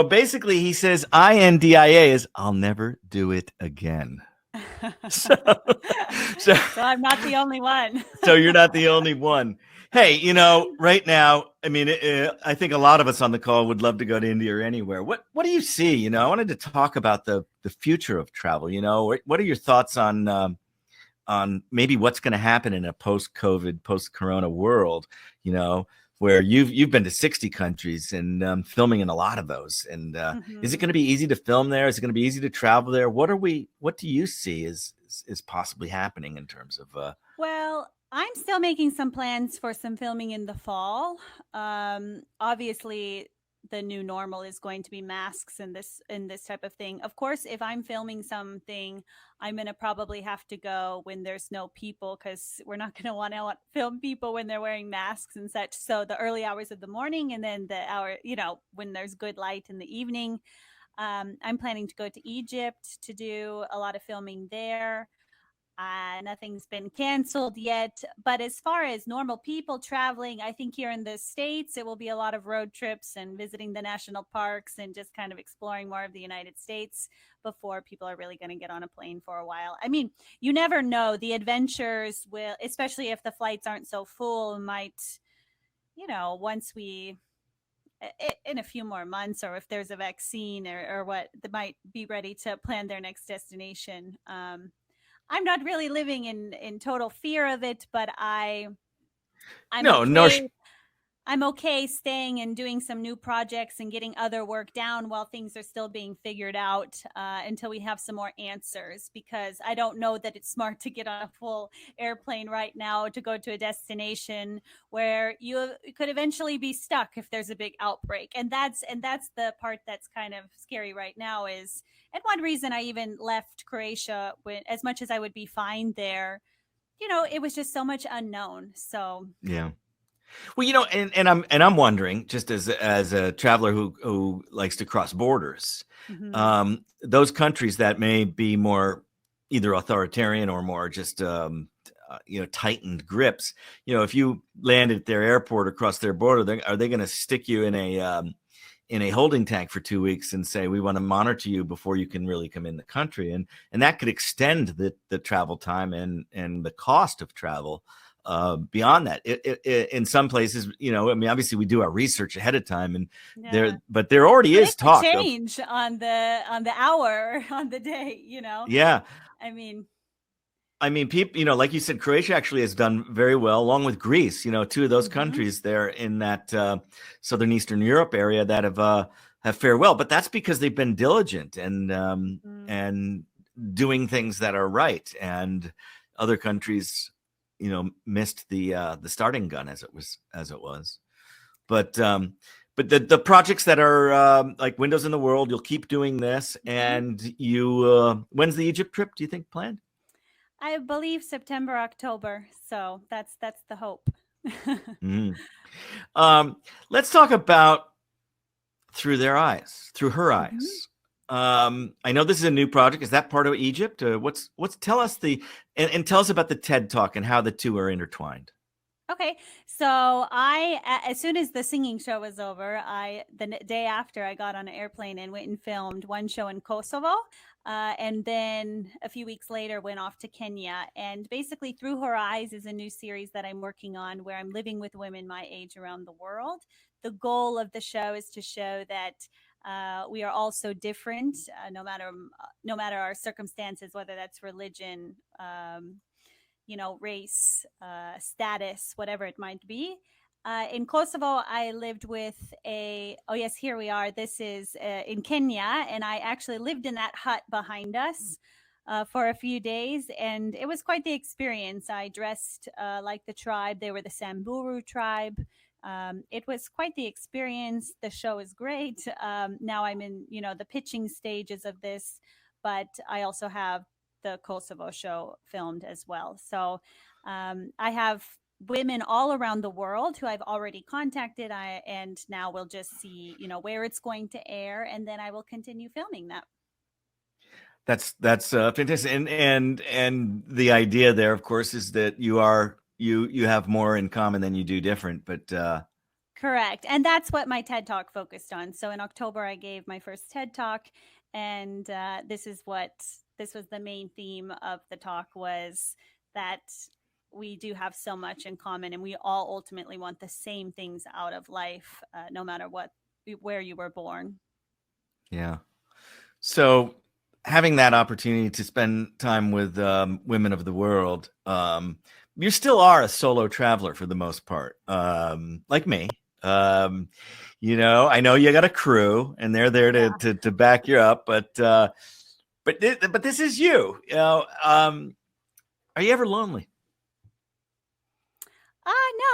basically he says INDIA is I'll never do it again. So I'm not the only one. So you're not the only one. Hey, right now, I mean, I think a lot of us on the call would love to go to India or anywhere. What do you see? I wanted to talk about the future of travel. What are your thoughts on maybe what's going to happen in a post-COVID, post-corona world? Where you've been to 60 countries and filming in a lot of those. And is it going to be easy to film there? Is it going to be easy to travel there? What do you see is possibly happening in terms of? Well, I'm still making some plans for some filming in the fall. Obviously, the new normal is going to be masks and this type of thing. Of course, if I'm filming something, I'm going to probably have to go when there's no people, because we're not going to want to film people when they're wearing masks and such. So the early hours of the morning, and then the hour, when there's good light in the evening. I'm planning to go to Egypt to do a lot of filming there. Nothing's been canceled yet. But as far as normal people traveling, I think here in the States, it will be a lot of road trips and visiting the national parks and just kind of exploring more of the United States before people are really going to get on a plane for a while. I mean, you never know. The adventures will, especially if the flights aren't so full, might, once we, in a few more months, or if there's a vaccine or what, they might be ready to plan their next destination. I'm not really living in total fear of it, but I'm okay staying and doing some new projects and getting other work down while things are still being figured out until we have some more answers, because I don't know that it's smart to get on a full airplane right now to go to a destination where you could eventually be stuck if there's a big outbreak. And that's the part that's kind of scary right now is, and one reason I even left Croatia, when, as much as I would be fine there, it was just so much unknown. So yeah. Well, and I'm wondering, just as a traveler who likes to cross borders, those countries that may be more either authoritarian or more just tightened grips. If you land at their airport across their border, are they going to stick you in a holding tank for 2 weeks and say, we want to monitor you before you can really come in the country, and that could extend the travel time and the cost of travel. Beyond that, in some places, obviously we do our research ahead of time, and there already is talk change on the hour, on the day, Yeah. I mean, people, like you said, Croatia actually has done very well, along with Greece. Two of those countries there in that southern Eastern Europe area that have fared well, but that's because they've been diligent and doing things that are right, and other countries missed the starting gun as it was. But the projects that are like Windows in the World, you'll keep doing this. And you, when's the Egypt trip, do you think, planned? I believe September, October. So that's the hope. Let's talk about Through Her Eyes. I know this is a new project. Is that part of Egypt? Tell us tell us about the TED Talk and how the two are intertwined. Okay, so as soon as the singing show was over, the day after, I got on an airplane and went and filmed one show in Kosovo, and then a few weeks later went off to Kenya. And basically, Through Her Eyes is a new series that I'm working on, where I'm living with women my age around the world. The goal of the show is to show that we are all so different, no matter our circumstances, whether that's religion, race, status, whatever it might be. In Kosovo, I lived with here we are. This is in Kenya, and I actually lived in that hut behind us for a few days, and it was quite the experience. I dressed like the tribe. They were the Samburu tribe. It was quite the experience. The show is great. Now I'm in, the pitching stages of this, but I also have the Kosovo show filmed as well. So I have women all around the world who I've already contacted, and now we'll just see, where it's going to air, and then I will continue filming that. That's fantastic. And the idea there, of course, is that you have more in common than you do different, but correct. And that's what my TED Talk focused on. So in October, I gave my first TED Talk, and this was the main theme of the talk, was that we do have so much in common, and we all ultimately want the same things out of life, no matter where you were born. Yeah. So having that opportunity to spend time with women of the world, you still are a solo traveler for the most part, like me. I know you got a crew, and they're there to back you up, but this is you. Are you ever lonely?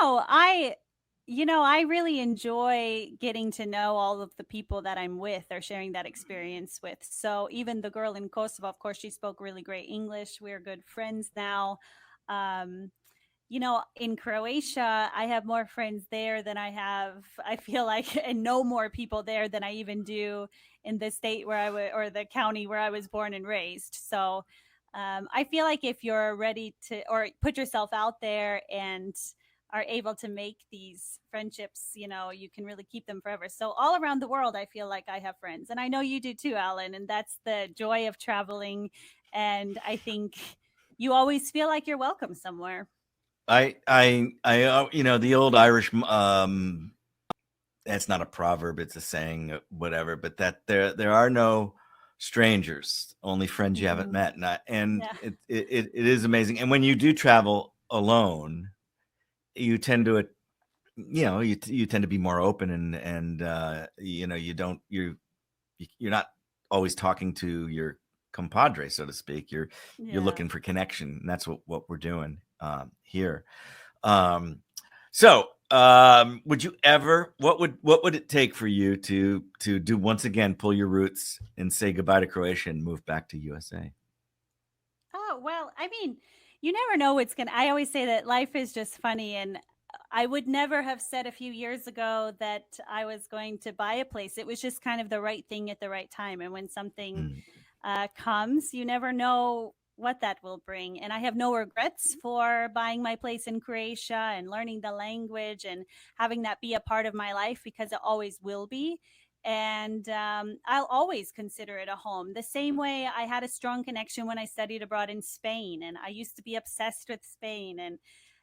No, I really enjoy getting to know all of the people that I'm with, or sharing that experience with. So even the girl in Kosovo, of course, she spoke really great English. We're good friends now. In Croatia, I have more friends there than I feel like, and know more people there than I even do in the state or the county where I was born and raised. So I feel like if you're ready to, or put yourself out there and are able to make these friendships, you know, you can really keep them forever. So all around the world, I feel like I have friends, and I know you do too, Allan. And that's the joy of traveling. And I think you always feel like you're welcome somewhere. You know, the old Irish, that's not a proverb, it's a saying, whatever, but that there are no strangers, only friends you haven't met. And it is amazing. And when you do travel alone, you tend to, you know, you tend to be more open, and you know, you're not always talking to your compadre, so to speak. You're looking for connection, and that's what we're doing here. So would you ever, what would it take for you to do, once again, pull your roots and say goodbye to Croatia and move back to USA? Oh, well, I mean, you never know what's going to, I always say that life is just funny. And I would never have said a few years ago that I was going to buy a place. It was just kind of the right thing at the right time. And when something comes, you never know what that will bring. And I have no regrets for buying my place in Croatia and learning the language and having that be a part of my life, because it always will be. And I'll always consider it a home. The same way I had a strong connection when I studied abroad in Spain, and I used to be obsessed with Spain. And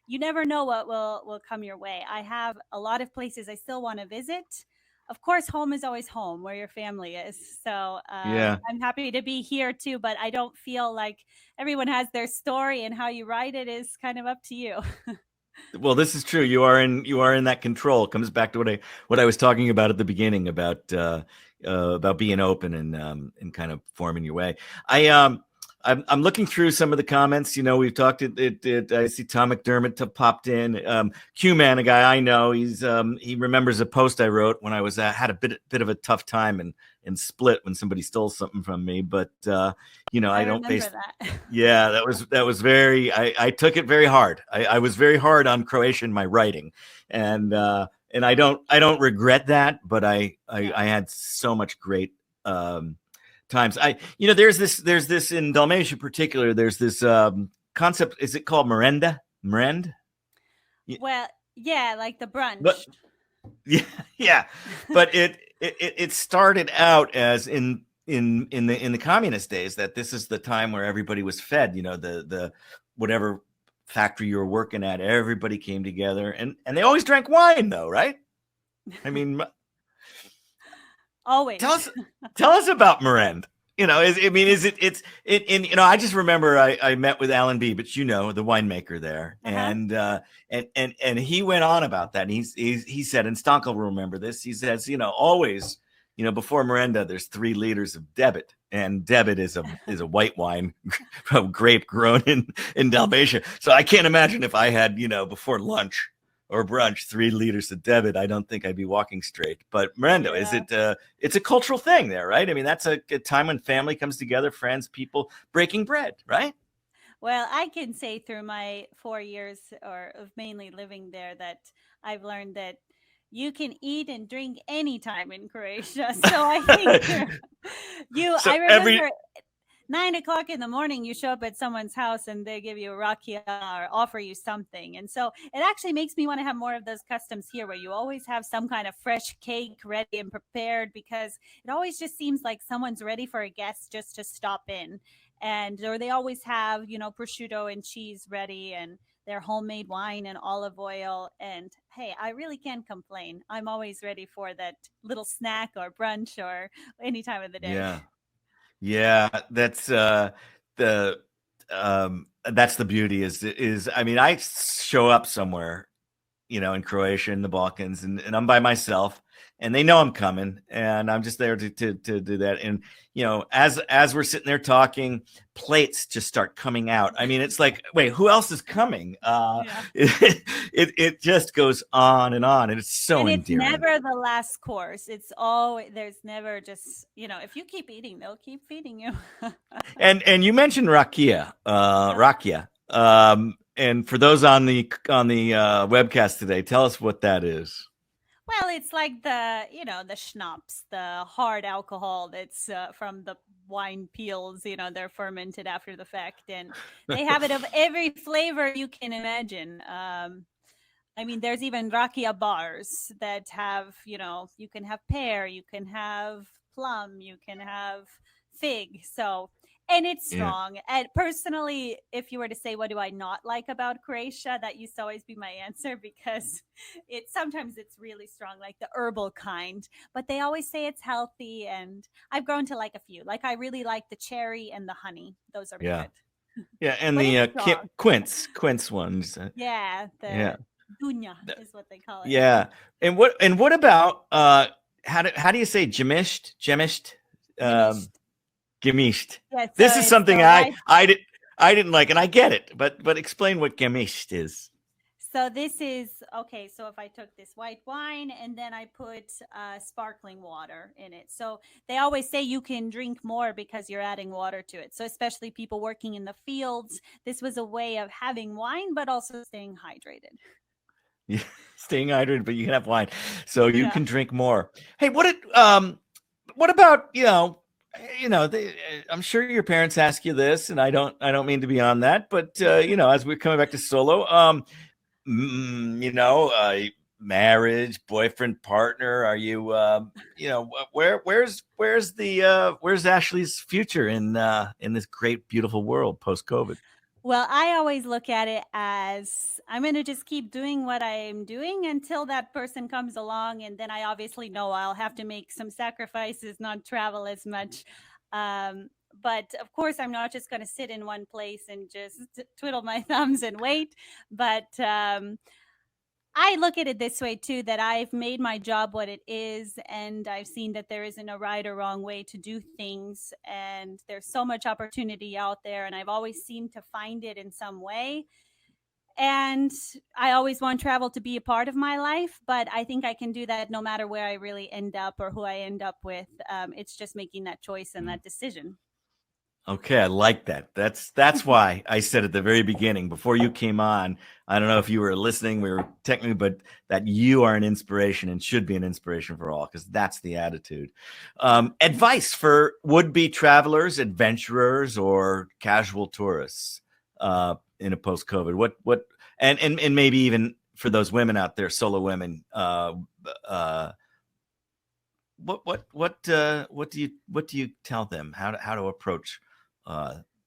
you never know what will come your way. I have a lot of places I still want to visit. Of course, home is always home, where your family is. So I'm happy to be here too, but I don't feel like everyone has their story, and how you write it is kind of up to you. Well, this is true. You are in that control. It comes back to what I was talking about at the beginning about being open and kind of forming your way. I'm looking through some of the comments. You know, we've talked. I see Tom McDermott popped in. Q-Man, a guy I know. He remembers a post I wrote when I had a bit of a tough time and split when somebody stole something from me. But you know, I don't face that. Yeah, that was very. I took it very hard. I was very hard on Croatian, my writing, and I don't regret that. But I had so much great times. You know, there's this in Dalmatia in particular, there's this concept. Is it called merenda? Well, yeah, like the brunch. But, yeah. But it started out as in the communist days, that this is the time where everybody was fed, you know, the whatever factory you were working at, everybody came together, and they always drank wine though, right? I mean, always. Tell us about merend. You know, you know, I just remember I met with Allan B, but you know, the winemaker there, and he went on about that. And he said, and Stankel will remember this. He says, you know, always, you know, before merenda, there's 3 liters of debit, and debit is a white wine grape grown in Dalmatia. So I can't imagine if I had, you know, before lunch or brunch 3 liters of debit, I don't think I'd be walking straight. But merenda, is it? It's a cultural thing there, right? I mean, that's a time when family comes together, friends, people breaking bread, right? Well, I can say through my 4 years of mainly living there that I've learned that you can eat and drink anytime in Croatia. So I think I remember 9 o'clock in the morning, you show up at someone's house and they give you a rakia or offer you something. And so it actually makes me want to have more of those customs here, where you always have some kind of fresh cake ready and prepared, because it always just seems like someone's ready for a guest just to stop in. Or they always have, you know, prosciutto and cheese ready, and their homemade wine and olive oil. And hey, I really can't complain. I'm always ready for that little snack or brunch or any time of the day. Yeah, that's the beauty is I mean, I show up somewhere, you know, in Croatia, in the Balkans, and I'm by myself, and they know I'm coming, and I'm just there to do that. And, you know, as we're sitting there talking, plates just start coming out. I mean, it's like, wait, who else is coming? It just goes on, and it's so endearing. It's never the last course. It's there's never just, you know, if you keep eating, they'll keep feeding you. and you mentioned rakia. And for those on the webcast today, tell us what that is. Well, it's like the, the schnapps, the hard alcohol that's from the wine peels, they're fermented after the fact. And they have it of every flavor you can imagine. I mean, there's even rakia bars that have, you can have pear, you can have plum, you can have fig. So, and it's strong. And personally, if you were to say, what do I not like about Croatia? That used to always be my answer, because sometimes it's really strong, like the herbal kind, but they always say it's healthy. And I've grown to like a few. Like, I really like the cherry and the honey. Those are good. Yeah. And But the it's strong. quince ones. Yeah. Yeah. Dunya is what they call it. Yeah. And what about how do you say gemished? Gemished. Yeah, This so is it's something the I didn't like, and I get it, but explain what gemished is. So this is okay. So if I took this white wine and then I put sparkling water in it, so they always say you can drink more because you're adding water to it. So especially people working in the fields, this was a way of having wine but also staying hydrated. Yeah, staying hydrated, but you can have wine, so you can drink more. Hey, what about I'm sure your parents ask you this, and I don't mean to be on that, but as we're coming back to solo, marriage, boyfriend, partner, are you where's Ashley's future in this great, beautiful world post-COVID? Well, I always look at it as I'm going to just keep doing what I'm doing until that person comes along. And then I obviously know I'll have to make some sacrifices, not travel as much. But of course, I'm not just going to sit in one place and just twiddle my thumbs and wait. But I look at it this way, too, that I've made my job what it is, and I've seen that there isn't a right or wrong way to do things. And there's so much opportunity out there, and I've always seemed to find it in some way. And I always want travel to be a part of my life, but I think I can do that no matter where I really end up or who I end up with. It's just making that choice and that decision. Okay, I like that. That's why I said at the very beginning, before you came on, I don't know if you were listening, we were technically, but that you are an inspiration and should be an inspiration for all, because that's the attitude. Advice for would-be travelers, adventurers, or casual tourists in a post-COVID. What and maybe even for those women out there, solo women. What do you tell them how to approach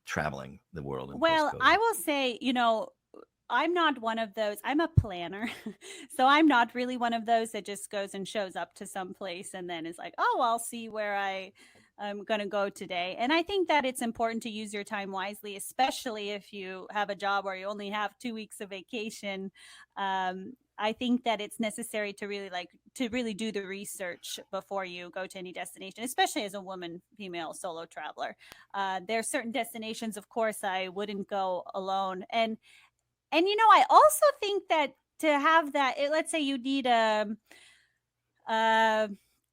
traveling the world? Well, I will say, I'm not one of those. I'm a planner. So I'm not really one of those that just goes and shows up to some place and then is like, oh, I'll see where I'm going to go today. And I think that it's important to use your time wisely, especially if you have a job where you only have 2 weeks of vacation. I think that it's necessary to really do the research before you go to any destination, especially as a woman, female solo traveler. There are certain destinations, of course, I wouldn't go alone. And I also think that to have that, let's say you need a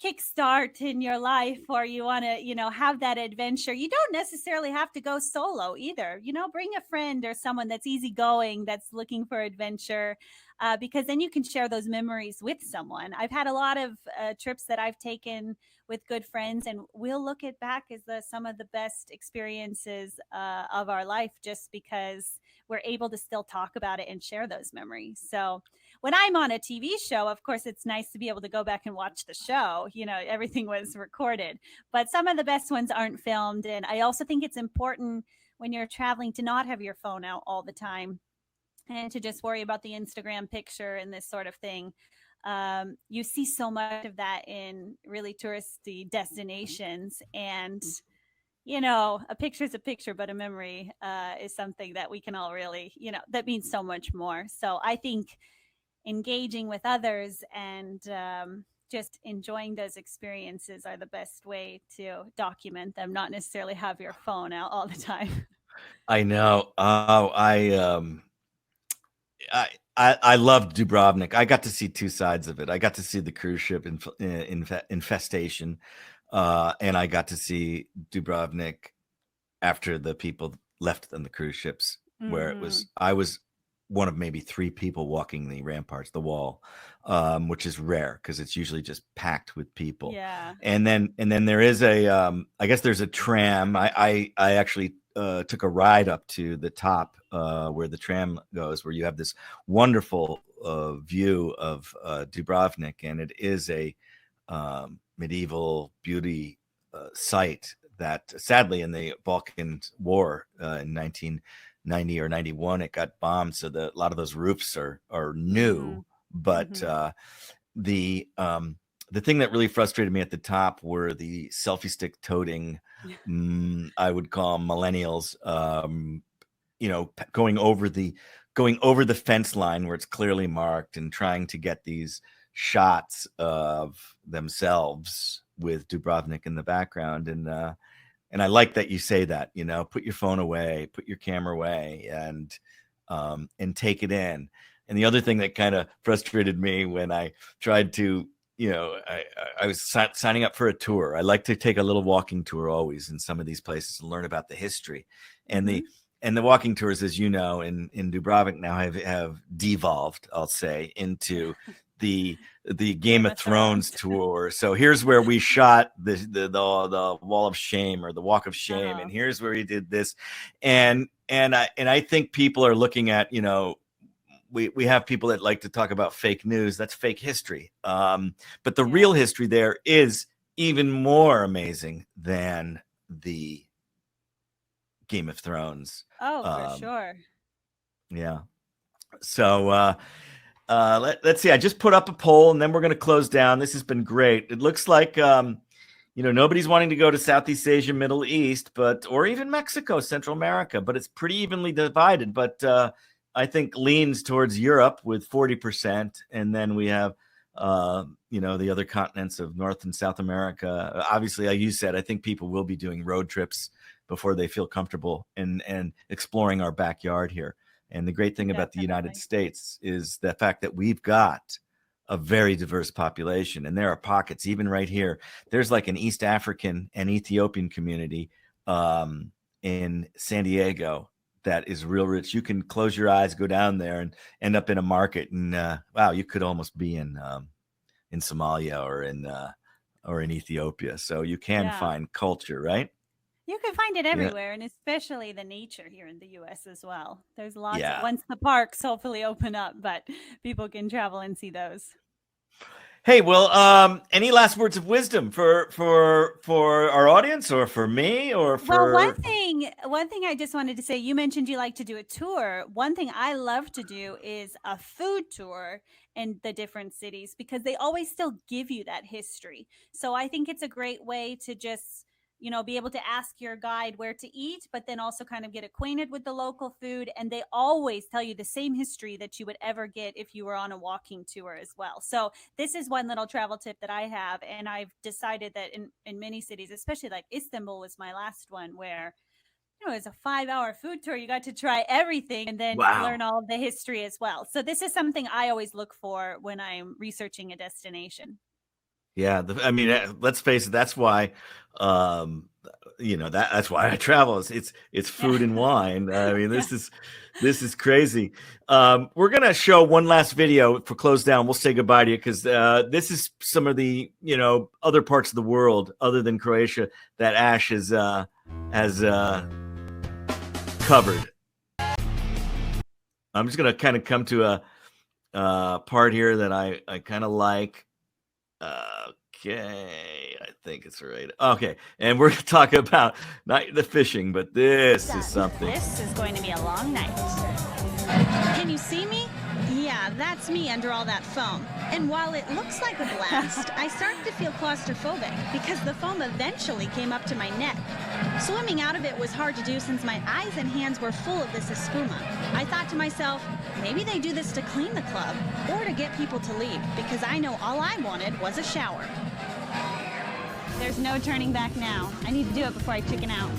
kickstart in your life, or you want to, have that adventure. You don't necessarily have to go solo either. Bring a friend or someone that's easygoing, that's looking for adventure, because then you can share those memories with someone. I've had a lot of trips that I've taken with good friends, and we'll look at back as some of the best experiences of our life, just because we're able to still talk about it and share those memories. So when I'm on a TV show, of course, it's nice to be able to go back and watch the show. Everything was recorded, but some of the best ones aren't filmed. And I also think it's important when you're traveling to not have your phone out all the time and to just worry about the Instagram picture and this sort of thing. You see so much of that in really touristy destinations, and a picture is a picture, but a memory is something that we can all really, that means so much more. So I think engaging with others and just enjoying those experiences are the best way to document them, not necessarily have your phone out all the time. I know. I loved Dubrovnik. I got to see two sides of it. I got to see the cruise ship infestation, and I got to see Dubrovnik after the people left on the cruise ships, where I was one of maybe 3 people walking the ramparts, the wall. which is rare because it's usually just packed with people. Yeah. And then there is a I guess there's a tram. I actually took a ride up to the top where the tram goes, where you have this wonderful view of Dubrovnik, and it is a medieval beauty site that sadly in the Balkan War in 1990 or 91 it got bombed, so a lot of those roofs are new. But the thing that really frustrated me at the top were the selfie stick toting, I would call millennials, going over the fence line where it's clearly marked and trying to get these shots of themselves with Dubrovnik in the background. And I like that you say that, put your phone away, put your camera away, and take it in. And the other thing that kind of frustrated me when I tried to, I was signing up for a tour. I like to take a little walking tour always in some of these places and learn about the history. And the walking tours, as you know, in Dubrovnik now have devolved, I'll say, into the Game of Thrones tour. So here's where we shot the Wall of Shame or the Walk of Shame, and here's where we did this. And I think people are looking at, we have people that like to talk about fake news. That's fake history. But the real history there is even more amazing than the Game of Thrones. Oh, for sure. Yeah. So let's see. I just put up a poll, and then we're going to close down. This has been great. It looks like nobody's wanting to go to Southeast Asia, Middle East, or even Mexico, Central America, but it's pretty evenly divided. But I think leans towards Europe with 40%, and then we have the other continents of North and South America. Obviously, like you said, I think people will be doing road trips before they feel comfortable and exploring our backyard here. And the great thing about the United States is the fact that we've got a very diverse population, and there are pockets even right here. There's like an East African and Ethiopian community in San Diego that is real rich. You can close your eyes, go down there, and end up in a market, and wow, you could almost be in Somalia or in Ethiopia. So you can find culture, right? You can find it everywhere, and especially the nature here in the U.S. as well. There's lots of, once the parks hopefully open up, but people can travel and see those. Hey, well, any last words of wisdom for our audience, or for me, or for? Well, one thing I just wanted to say. You mentioned you like to do a tour. One thing I love to do is a food tour in the different cities, because they always still give you that history. So I think it's a great way to just be able to ask your guide where to eat, but then also kind of get acquainted with the local food. And they always tell you the same history that you would ever get if you were on a walking tour as well. So this is one little travel tip that I have. And I've decided that in many cities, especially like Istanbul was my last one, where it's a 5-hour food tour. You got to try everything and then learn all of the history as well. So this is something I always look for when I'm researching a destination. Yeah, let's face it. That's why, that's why I travel. It's food and wine. I mean, this is crazy. We're gonna show one last video for close down. We'll say goodbye to you, because this is some of the other parts of the world other than Croatia that Ash has covered. I'm just gonna kind of come to a part here that I kind of like. Okay, I think it's right. Okay, and we're going to talk about not the fishing, but this is something. This is going to be a long night. Can you see me? Yeah, that's me under all that foam. And while it looks like a blast, I started to feel claustrophobic because the foam eventually came up to my neck. Swimming out of it was hard to do since my eyes and hands were full of this espuma. I thought to myself, maybe they do this to clean the club or to get people to leave, because I know all I wanted was a shower. There's no turning back now. I need to do it before I chicken out.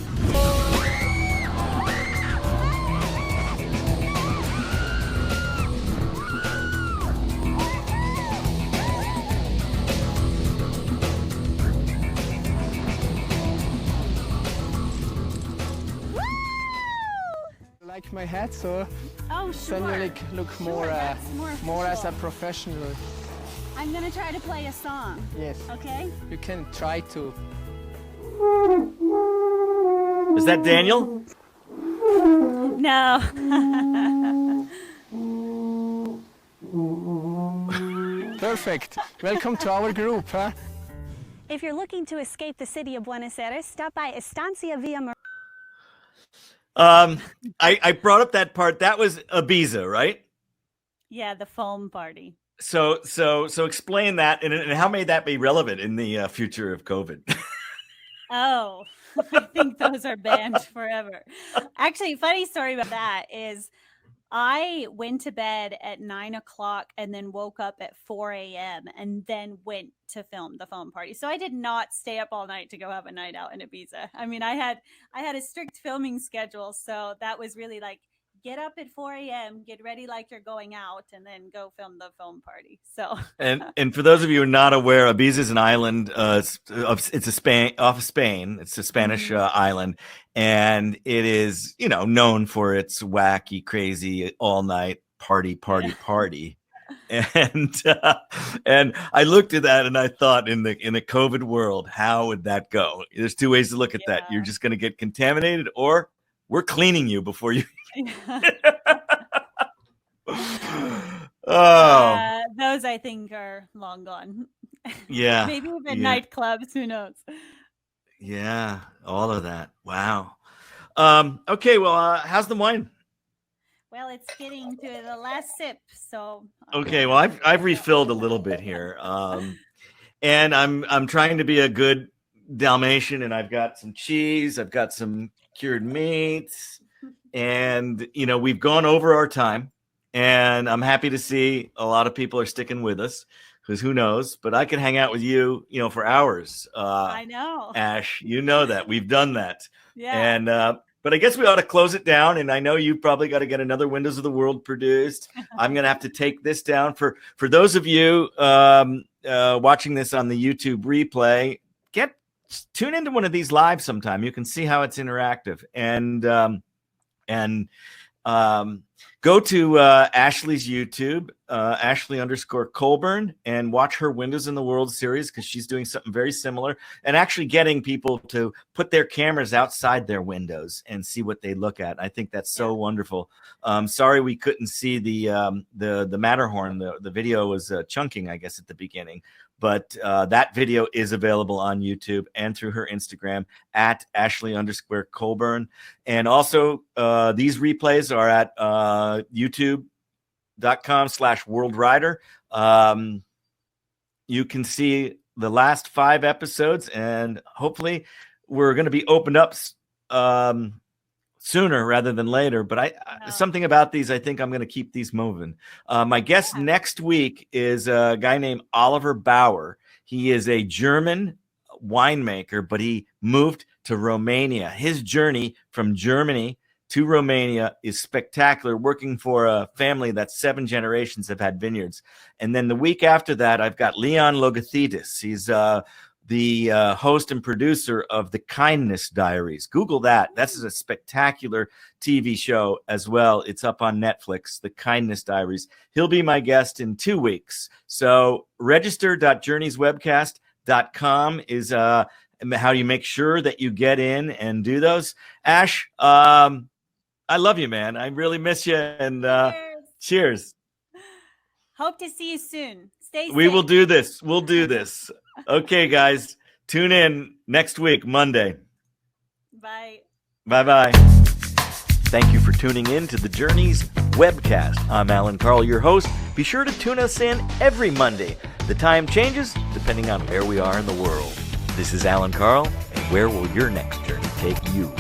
Like my hat, so then you look more as a professional. I'm gonna try to play a song. Yes. Okay? You can try to. Is that Daniel? No. Perfect. Welcome to our group, huh? If you're looking to escape the city of Buenos Aires, stop by Estancia Villa I brought up that part. That was Ibiza, right? Yeah, the foam party. So explain that, and how may that be relevant in the future of COVID? Oh, I think those are banned forever. Actually, funny story about that is I went to bed at 9 o'clock and then woke up at 4 a.m. and then went to film the foam party. So I did not stay up all night to go have a night out in Ibiza. I mean, I had a strict filming schedule. So that was really like, get up at 4 a.m., get ready like you're going out, and then go film the foam party. So and for those of you who are not aware, Ibiza is an island. It's off of Spain. It's a Spanish island, and it is known for its wacky, crazy, all night party. And I looked at that and I thought, in the COVID world, how would that go? There's two ways to look at that. You're just going to get contaminated, or we're cleaning you before you. Those I think are long gone. Yeah. Maybe even nightclubs, who knows? Yeah, all of that. Wow. Okay, well, how's the wine? Well, it's getting to the last sip, so okay, well, I've refilled a little bit here. And I'm trying to be a good Dalmatian, and I've got some cheese, I've got some cured meats. And, we've gone over our time, and I'm happy to see a lot of people are sticking with us, because who knows, but I could hang out with you, for hours. I know. Ash, that we've done that. Yeah. And, but I guess we ought to close it down. And I know you probably got to get another Windows of the World produced. I'm going to have to take this down for those of you watching this on the YouTube replay. Tune into one of these live sometime. You can see how it's interactive, and go to Ashley's YouTube, Ashley_Colburn, and watch her Windows in the World series, because she's doing something very similar and actually getting people to put their cameras outside their windows and see what they look at. I think that's so wonderful. Sorry we couldn't see the Matterhorn. The video was chunking, I guess, at the beginning. But that video is available on YouTube and through her Instagram at Ashley_Colburn. And also these replays are at youtube.com/WorldRider. You can see the last 5 episodes, and hopefully we're going to be opened up sooner rather than later. But something about these, I think I'm going to keep these moving. My guest next week is a guy named Oliver Bauer. He is a German winemaker, but he moved to Romania. His journey from Germany to Romania is spectacular, working for a family that 7 generations have had vineyards. And then the week after that, I've got Leon Logothetis. He's the host and producer of The Kindness Diaries. Google that. This is a spectacular TV show as well. It's up on Netflix, The Kindness Diaries. He'll be my guest in 2 weeks. So register.journeyswebcast.com is how you make sure that you get in and do those. Ash, I love you, man. I really miss you. And cheers. Hope to see you soon. Stay safe. We will do this. We'll do this. Okay, guys. Tune in next week, Monday. Bye. Bye-bye. Thank you for tuning in to the JOURNEYS Webcast. I'm Allan, Karl, your host. Be sure to tune us in every Monday. The time changes depending on where we are in the world. This is Allan, Karl, and where will your next journey take you?